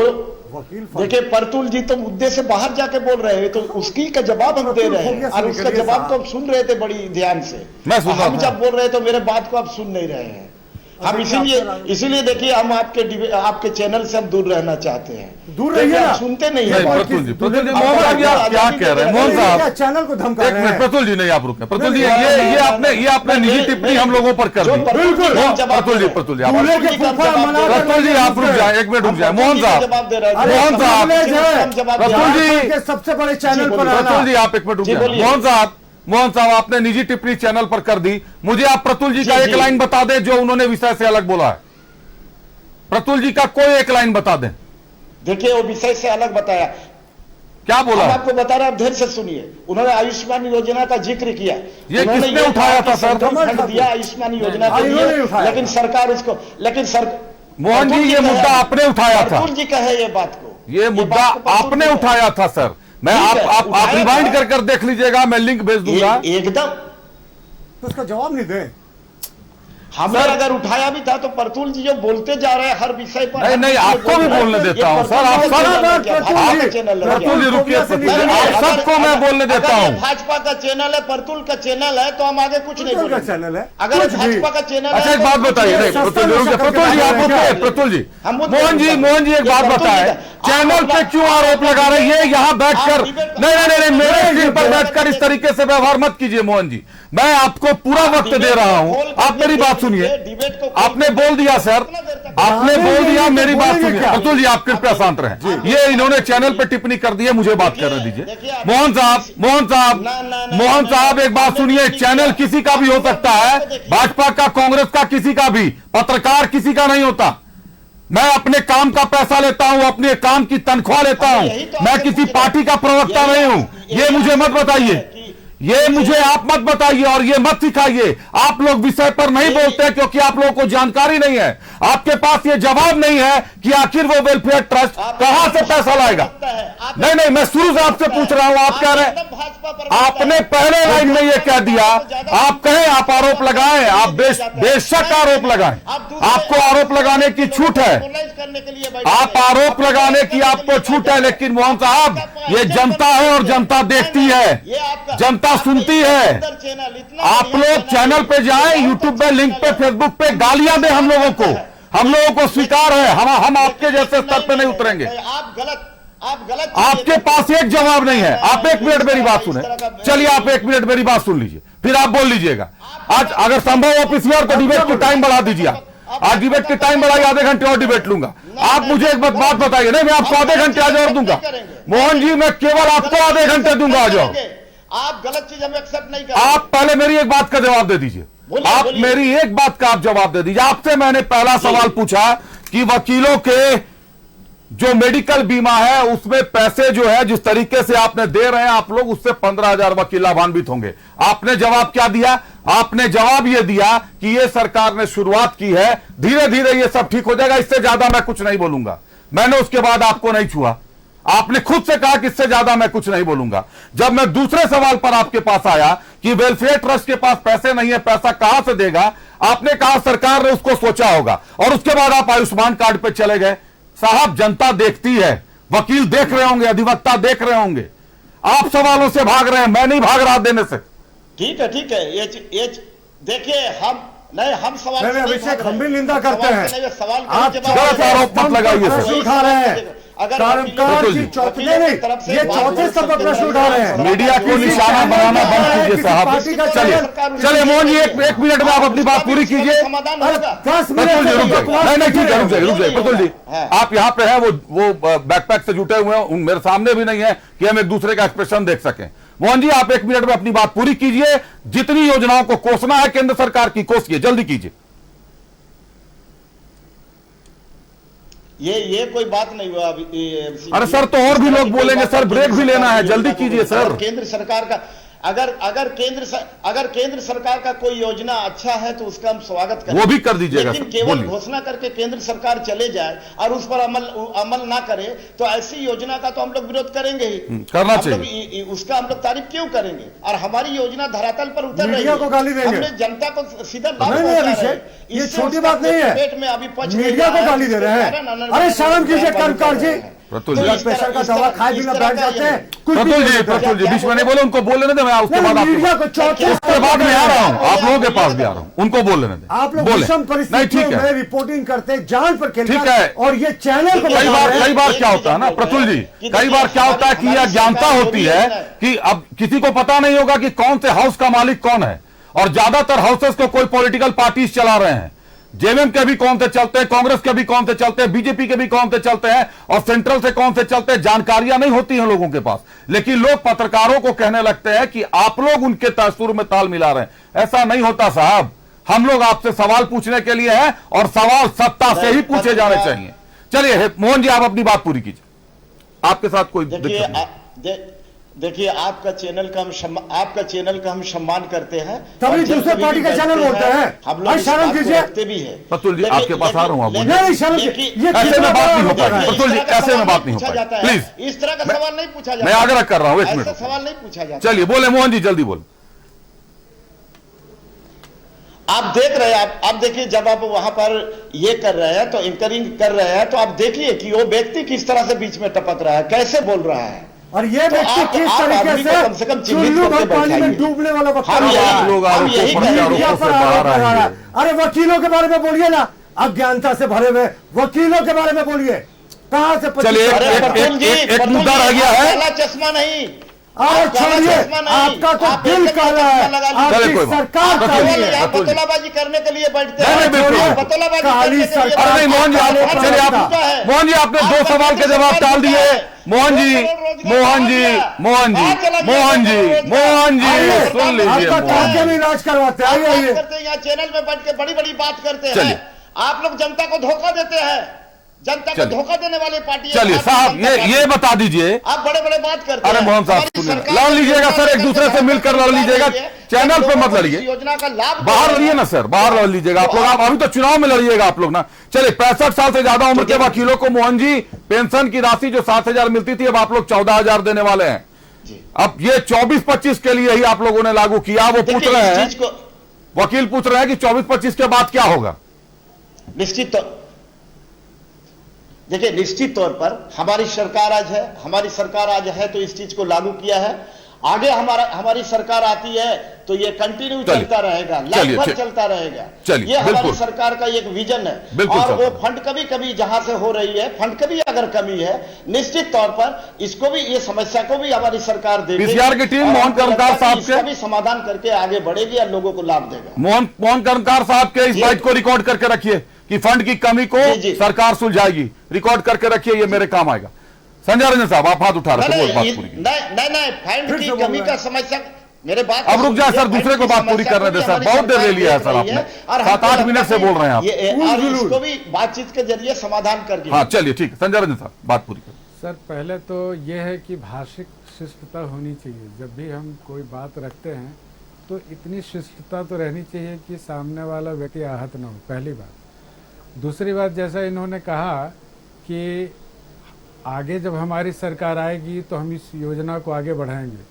देखिए परतुल जी तो मुद्दे से बाहर जाके बोल रहे हैं, तो उसकी का जवाब हम दे रहे हैं और उसका जवाब तो आप सुन रहे थे बड़ी ध्यान से। मैं सुन रहा हम जब बोल रहे तो मेरे बात को आप सुन नहीं रहे हैं। हम इसीलिए देखिए हम आपके चैनल से हम दूर रहना चाहते हैं। दूर रहिए ना, सुनते नहीं नहीं, है। प्रतुल जी, मोहन साहब आप क्या कह रहे हैं? मोहन साहब चैनल को धमका एक रहे मिनट, हैं। प्रतुल जी नहीं, आप रुके। प्रतुल जी ये आपने निजी टिप्पणी हम लोगों पर कर दी। प्रतुल जी दूल्हे के फूफा मना प्रतुल जी आप रुक जाए, एक मिनट रुक जाए। मोहन साहब, जवाब दे रहे हैं। मोहन साहब, प्रतुल जी, के सबसे बड़े चैनल पर प्रतुल आना। जी आप एक मिनट रुक जी, जाए। बोलिए। मोहन साहब आपने निजी टिप्पणी चैनल पर कर दी, मुझे आप प्रतुल जी का जी, एक जी। लाइन बता दें जो उन्होंने विषय से अलग बोला है। प्रतुल जी का कोई एक लाइन बता दें, देखिए वो विषय से अलग बताया। क्या बोला हम है? आपको बता रहे हैं, आप ध्यान से सुनिए। उन्होंने आयुष्मान योजना का जिक्र किया। ये उन्होंने किसने कहा उठाया कि था सर? सेंट्रल फंड दिया आयुष्मान योजना के इन्होंने लिए, उठाया लेकिन था। सरकार उसको मोहन जी ये मुद्दा आपने उठाया था, परतुल जी कहे ये बात को, ये मुद्दा बात को परतुल आपने जी उठाया था सर। मैं ठीक है, आप उठाया रिवाइंड था। कर देख लीजिएगा, मैं लिंक भेज दूंगा। एकदम तो उसका जवाब नहीं दे। हमने अगर उठाया भी था तो परतुल जी जो बोलते जा रहे हैं हर विषय पर। नहीं, नहीं, आपको भी बोलने देता हूं सर। आप प्रतुल जी रुकिए, आप सबको मैं बोलने देता हूं। भाजपा का चैनल है, परतुल का चैनल है, तो हम आगे कुछ नहीं परतुल का बोलेंगे। चैनल है, अगर कुछ भी। भाजपा का चैनल है अच्छा एक तो बात कुछ बताइए, नहीं। नहीं, प्रतुल जी रुकिए, प्रतुल जी आप रुकिए, प्रतुल जी, मोहन जी एक बात बताएं, चैनल पे क्यों आरोप लगा रहे हैं यहाँ बैठकर? नहीं, मेरे स्क्रीन पर बैठकर इस तरीके से व्यवहार मत कीजिए मोहन जी, मैं आपको पूरा वक्त दे रहा हूं। आप मेरी बात सुनिए, आपने बोल दिया सर, आपने बोल दिया, मेरी बात सुनिए। प्रतुल जी आप कृपया शांत रहें। ये इन्होंने चैनल पर टिप्पणी कर दी है, मुझे बात करने दीजिए। मोहन साहब एक बात सुनिए, चैनल किसी का भी हो सकता है, भाजपा का, कांग्रेस का, किसी का भी, पत्रकार किसी का नहीं होता। मैं अपने काम का पैसा लेता हूं, अपने काम की तनख्वाह लेता हूं, मैं किसी पार्टी का प्रवक्ता नहीं हूं। ये मुझे मत बताइए, ये मुझे आप मत बताइए और ये मत सिखाइए। आप लोग विषय पर नहीं बोलते क्योंकि आप लोगों को जानकारी नहीं है। आपके पास ये जवाब नहीं है कि आखिर वो वेलफेयर ट्रस्ट कहां से पैसा लाएगा। नहीं, मैं शुरू से आपसे पूछ रहा हूं। आप कह रहे हैं, आपने पहले लाइन में ये कह दिया, आप कहें, आप आरोप लगाएं, आप बेशक आरोप लगाएं, आपको आरोप लगाने की छूट है, आप आरोप लगाने की आपको छूट है। लेकिन मोहन साहब, ये जनता है और जनता देखती है, जनता सुनती है। आप लोग चैनल पे जाएं, यूट्यूब पे, लिंक पे, फेसबुक पे गालियां दें हम लोगों को स्वीकार है। हम आपके जैसे स्तर पे नहीं उतरेंगे। आप गलत आपके पास एक जवाब नहीं है। आप 1 मिनट मेरी बात सुने। चलिए, आप 1 मिनट मेरी बात सुन लीजिए, फिर आप बोल लीजिएगा। आज अगर संभव हो पीसीआर को डिबेट की टाइम बढ़ा दीजिए। आज डिबेट की टाइम बढ़ाइए, आधे घंटे और डिबेट लूंगा। आप मुझे एक बात बताइए। नहीं, मैं आपको आधे घंटे आज और दूंगा। मोहन जी, मैं केवल आपको आधे घंटे दूंगा। आ जाओ। आप गलत चीज हम एक्सेप्ट नहीं करेंगे। आप पहले मेरी एक बात का जवाब दे दीजिए। आप मेरी एक बात का आप जवाब दे दीजिए। आपसे मैंने पहला सवाल पूछा कि वकीलों के जो मेडिकल बीमा है उसमें पैसे जो है जिस तरीके से आपने दे रहे हैं आप लोग, उससे 15,000 वकील लाभान्वित होंगे। आपने जवाब क्या दिया? आपने जवाब यह दिया कि यह सरकार ने शुरुआत की है, धीरे धीरे यह सब ठीक हो जाएगा, इससे ज्यादा मैं कुछ नहीं बोलूंगा। मैंने उसके बाद आपको नहीं छुआ। आपने खुद से कहा कि इससे ज्यादा मैं कुछ नहीं बोलूंगा। जब मैं दूसरे सवाल पर आपके पास आया कि वेलफेयर ट्रस्ट के पास पैसे नहीं है, पैसा कहां से देगा, आपने कहा सरकार ने उसको सोचा होगा, और उसके बाद आप आयुष्मान कार्ड पे चले गए। साहब, जनता देखती है, वकील देख रहे होंगे, अधिवक्ता देख रहे होंगे। आप सवालों से भाग रहे हैं, मैं नहीं भाग रहा देने से। ठीक है, ये देखिए, हम सवाल नहीं, अभिषेक, हम भी निंदा करते हैं। आप गलत आरोप मत लगाइए सर। उठा रहे हैं, ये चौथे स्तर पर प्रश्न उठा रहे हैं। मीडिया को निशाना बनाना बंद कीजिए साहब। चलिए मोहन जी, एक मिनट में आप अपनी बात पूरी कीजिए। 10 मिनट नहीं, ठीक है, रुक जाइए प्रतुल जी। आप यहाँ पे हैं, वो बैकपैक से जुटे हुए हैं, मेरे सामने भी नहीं है कि हम एक दूसरे का एक्सप्रेशन देख सकें। मोहन जी, आप 1 मिनट में अपनी बात पूरी कीजिए। जितनी योजनाओं को कोसना है केंद्र सरकार की, कोसिए, जल्दी कीजिए। ये कोई बात नहीं हुआ अभी। अरे सर, तो और भी लोग बोलेंगे सर, ब्रेक भी लेना है, जल्दी कीजिए सर। केंद्र सरकार का अगर केंद्र सरकार का कोई योजना अच्छा है तो उसका हम स्वागत करें, वो भी कर दीजिएगा। लेकिन केवल घोषणा करके केंद्र सरकार चले जाए और उस पर अमल ना करे तो ऐसी योजना का तो हम लोग विरोध करेंगे ही। करना चाहिए। उसका हम लोग तारीफ क्यों करेंगे? और हमारी योजना धरातल पर उतर रही है, को गाली देंगे, हमने जनता को सीधा लाभ नहीं, पहुंचा अभिषेक, रहे हैं। ये छोटी बात नहीं है। पेट में अभी पच मीडिया को गाली दे रहे हैं। अरे शर्म कीजिए कर्मकार जी, प्रतुल जी, ब्लड प्रेशर का दवा खाए बिना बैठ जाते हैं। प्रतुल जी बीच में नहीं बोले, उनको बोल लेने दे। मैं उसके बाद मीडिया को चौथे उसके बाद में आ रहा हूं, आप लोगों के पास भी आ रहा हूं, उनको बोल लेने दे। आप लोग विषम परिस्थितियों में रिपोर्टिंग करते, जान पर खेलते ठीक है। और ये चैनल को कई बार क्या होता है ना प्रतुल जी, कई बार क्या होता है कि यह अज्ञानता होती है कि अब किसी को पता नहीं होगा कि कौन से हाउस का मालिक कौन है, और ज्यादातर हाउसेस को कोई पॉलिटिकल पार्टीज चला रहे हैं। जेएमएम के भी कौन से चलते हैं, कांग्रेस के भी कौन से चलते हैं, बीजेपी के भी कौन से चलते हैं, और सेंट्रल से कौन से चलते हैं, जानकारियां नहीं होती हैं लोगों के पास। लेकिन लोग पत्रकारों को कहने लगते हैं कि आप लोग उनके तासुर में ताल मिला रहे हैं। ऐसा नहीं होता साहब। हम लोग आपसे सवाल पूछने के लिए हैं, और सवाल सत्ता से ही पूछे जाने चाहिए। चलिए मोहन जी, आप अपनी बात पूरी कीजिए। आपके साथ कोई दिक्कत नहीं। देखिए, आपका चैनल का हम सम्मान करते हैं, तभी दूसरे पार्टी का चैनल बोलते हैं। हम लोग शर्म कीजिए भी है। प्रतुल जी, आपके पास आ रहा हूं, आप बोलिए। नहीं, शर्म ऐसे में बात नहीं हो पाएगी प्रतुल जी, ऐसे में बात नहीं हो पाएगी, प्लीज। इस तरह का सवाल नहीं पूछा जाता, मैं आग्रह कर रहा हूं, 1 मिनट सवाल नहीं पूछा जाता। चलिए बोले मोहन जी, जल्दी बोले। आप देख रहे हैं, आप देखिए, जब आप वहां पर ये कर रहे हैं तो एंकरिंग कर रहे हैं, तो आप देखिए कि वो व्यक्ति किस तरह से बीच में टपक रहा है, कैसे बोल रहा है, और ये व्यक्ति किस तरीके से चुल्लू भर पानी में डूबने वाला वक्ता है। अरे वकीलों के बारे में बोलिए ना, अज्ञानता से भरे हुए वकीलों के बारे में बोलिए। कहां से? चलिए एक मुद्दा रह गया है। चश्मा नहीं, और छोड़िए, आपका तो दिल काला है, आपकी सरकार काली है। बतौलाबाजी करने के लिए बैठते हैं। काली सरकार। नहीं मोहन जी, मोहन जी, आपने 2 सवाल के जवाब टाल दिए। मोहन जी सुन लीजिए, आपका भी इलाज करवाते हैं। यहाँ चैनल में बैठ के बड़ी बड़ी बात करते हैं। आप लोग जनता को धोखा देते हैं, जनता को चलिए। धोखा देने वाली पार्टी है चलिए भारतीय साहब, जनता पार्टी। ये बता दीजिए। आप बड़े बड़े बात करते अरे हैं। मोहन साहब हमारी सुनिए, सरकार लड़ लीजिएगा सर, एक दूसरे से मिलकर लड़ लीजिएगा, चैनल पे मत लड़िए। योजना का लाभ बाहर लड़िए ना सर, बाहर लड़ लीजिएगा आप लोग। आप अभी तो चुनाव में लड़िएगा आप लोग ना। चलिए, 65 साल से ज्यादा उम्र के वकीलों को मोहन जी पेंशन की राशि जो 7,000 मिलती थी, अब आप लोग 14,000 देने वाले हैं। जी। अब ये 24-25 के लिए ही आप लोगों ने लागू किया। वो पूछ रहे इस हैं, चीज को वकील पूछ रहे हैं कि 24-25 के बाद क्या होगा। निश्चित देखिए, निश्चित तौर पर हमारी सरकार आज है तो इस चीज को लागू किया है। आगे हमारी सरकार आती है तो ये कंटिन्यू चलिए, चलता रहेगा, चलिए, लाइफ भर ठीक। चलता रहेगा। चलिए, ये हमारी बिल्कुल। सरकार का एक विजन है। बिल्कुल और सर। वो फंड कभी जहां से हो रही है, फंड कभी अगर कमी है, निश्चित तौर पर इसको भी, ये समस्या को भी हमारी सरकार देखेगी। पीसीआर की टीम और मोहन हमको लगता कर्मकार है कि साहब इसका के भी समाधान करके आगे बढ़ेगी और लोगों को लाभ देगा। मोहन कर्मकार साहब के इस जी। बाइट को रिकॉर्ड करके रखिए कि फंड की कमी को जी, जी। सरकार सुलझाएगी। रिकॉर्ड करके रखिए, ये मेरे काम आएगा। संजय रंजन साहब, आप हाथ उठा रहे थे, वो बात पूरी कीजिए। नहीं, फंड की कमी का समस्या, मेरे बात अब रुक जाए सर, दूसरे को बात पूरी करने दे सर, बहुत देर ले लिया है सर आपने, 7-8 मिनट से बोल रहे हैं आप। और इसको भी बातचीत के जरिए समाधान करके। हाँ चलिए, ठीक है संजय रंजन साहब, बात पूरी करें। सर, पहले तो यह है कि भाषिक शिष्टता होनी चाहिए। जब भी हम कोई बात रखते हैं तो इतनी शिष्टता तो रहनी चाहिए कि सामने वाला व्यक्ति आहत ना हो, पहली बात। दूसरी बात, जैसा इन्होंने कहा कि आगे जब हमारी सरकार आएगी तो हम इस योजना को आगे बढ़ाएंगे।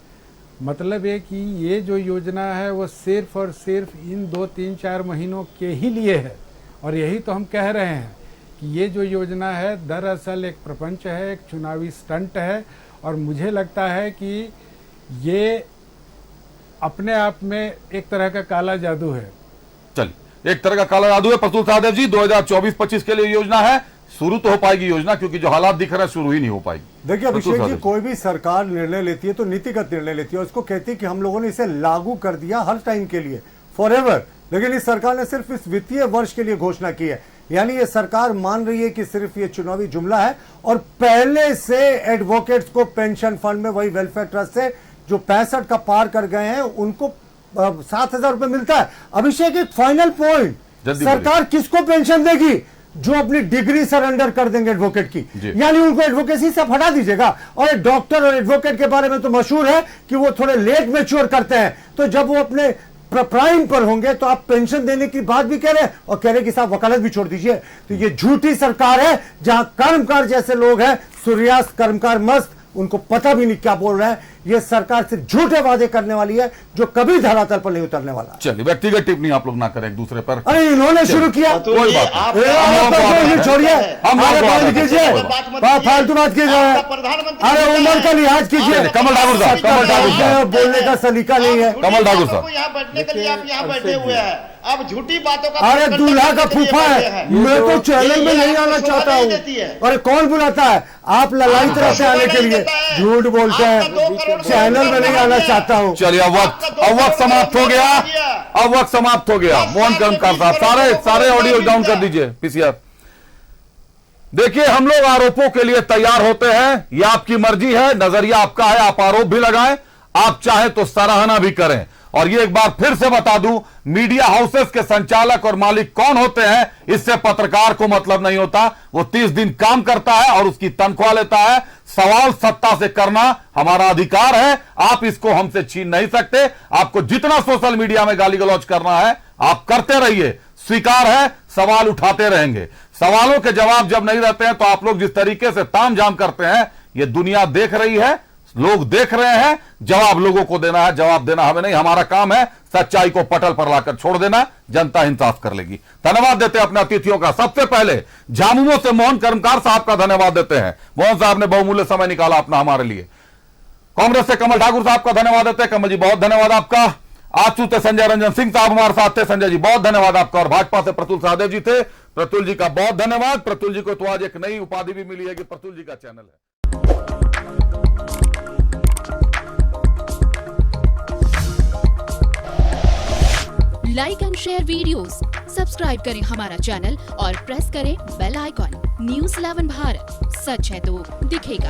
मतलब ये कि ये जो योजना है वो सिर्फ और सिर्फ इन 2-3-4 महीनों के ही लिए है। और यही तो हम कह रहे हैं कि ये जो योजना है दरअसल एक प्रपंच है, एक चुनावी स्टंट है। और मुझे लगता है कि ये अपने आप में एक तरह का काला जादू है। चलिए, एक तरह का काला जादू है। प्रतुल सहदेव जी, 2024-25 के लिए योजना है, शुरू तो हो पाएगी योजना, क्योंकि जो हालात दिख रहे हैं शुरू ही नहीं हो पाएगी। देखिए प्रतुल अभिषेक जी, सहदेव कोई भी सरकार निर्णय लेती है तो नीतिगत निर्णय लेती है, उसको कहती है कि हम लोगों ने इसे लागू कर दिया हर टाइम के लिए, फॉरएवर। लेकिन इस सरकार ने सिर्फ इस वित्तीय वर्ष के लिए घोषणा की है। यानी ये सरकार मान रही है कि सिर्फ ये चुनावी जुमला है। और पहले से एडवोकेट्स को पेंशन फंड में, वही वेलफेयर ट्रस्ट से जो 65 का पार कर गए हैं, उनको 7,000 रुपए मिलता है। अभिषेक, एक फाइनल पॉइंट, सरकार किसको पेंशन देगी? जो अपनी डिग्री सरेंडर कर देंगे एडवोकेट की, यानी उनको एडवोकेसी से हटा दीजिएगा। और डॉक्टर और एडवोकेट के बारे में तो मशहूर है कि वो थोड़े लेट मैच्योर करते हैं, तो जब वो अपने प्राइम पर होंगे तो आप पेंशन देने की बात भी कह रहे हैं और कह रहे हैं कि साहब वकालत भी छोड़ दीजिए। तो ये झूठी सरकार है जहां कर्मकार जैसे लोग हैं, सूर्यास्त कर्मकार मस्त, उनको पता भी नहीं क्या बोल रहा है। ये सरकार सिर्फ झूठे वादे करने वाली है जो कभी धरातल पर नहीं उतरने वाला। चलिए, व्यक्तिगत टिप्पणी आप लोग ना करें एक दूसरे पर। अरे इन्होंने शुरू किया, कोई बात छोड़िए, कीजिए, फालतू बात कीजिए। अरे उम्र का लिहाज कीजिए। कमल ठाकुर साहब, कमल ठाकुर साहब, बोलने का सलीका नहीं है। कमल ठाकुर साहब, यहाँ बैठने के लिए आप यहाँ बैठे हुए हैं, आप झूठी बातों का। अरे दूल्हा का फूफा है, मैं तो चैनल में नहीं आना चाहता हूँ। अरे कौन बुलाता है? आप ललायत रहते हैं आने के लिए, झूठ बोलते हैं, चैनल में नहीं आना चाहता हूँ। चलिए, अब वक्त समाप्त हो गया, अब वक्त समाप्त हो गया। मोहन कर्मकार साहब, सारे ऑडियो डाउन कर दीजिए पीसीआर। देखिए, हम लोग आरोपों के लिए तैयार होते हैं, यह आपकी मर्जी है, नजरिया आपका है, आप आरोप भी लगाएं, आप चाहे तो सराहना भी करें। और ये एक बार फिर से बता दूं, मीडिया हाउसेस के संचालक और मालिक कौन होते हैं, इससे पत्रकार को मतलब नहीं होता। वो 30 दिन काम करता है और उसकी तनख्वाह लेता है। सवाल सत्ता से करना हमारा अधिकार है, आप इसको हमसे छीन नहीं सकते। आपको जितना सोशल मीडिया में गाली गलौज करना है आप करते रहिए, स्वीकार है, सवाल उठाते रहेंगे। सवालों के जवाब जब नहीं रहते हैं तो आप लोग जिस तरीके से तामझाम करते हैं, ये दुनिया देख रही है, लोग देख रहे हैं। जवाब लोगों को देना है, जवाब देना हमें नहीं। हमारा काम है सच्चाई को पटल पर लाकर छोड़ देना, जनता इंसाफ कर लेगी। धन्यवाद देते हैं अपने अतिथियों का। सबसे पहले झामुमो से मोहन कर्मकार साहब का धन्यवाद देते हैं। मोहन साहब ने बहुमूल्य समय निकाला अपना हमारे लिए। कांग्रेस से कमल ठाकुर साहब का धन्यवाद देते हैं। कमल जी, बहुत धन्यवाद आपका। आजसू से संजय रंजन सिंह साहब हमारे साथ थे। संजय जी, बहुत धन्यवाद आपका। और भाजपा से प्रतुल सहदेव जी थे। प्रतुल जी का बहुत धन्यवाद। प्रतुल जी को तो आज एक नई उपाधि भी मिली है कि प्रतुल जी का चैनल है। Like and share videos, subscribe करें हमारा चैनल और प्रेस करें बेल आइकॉन। न्यूज़ 11 भारत, सच है तो दिखेगा।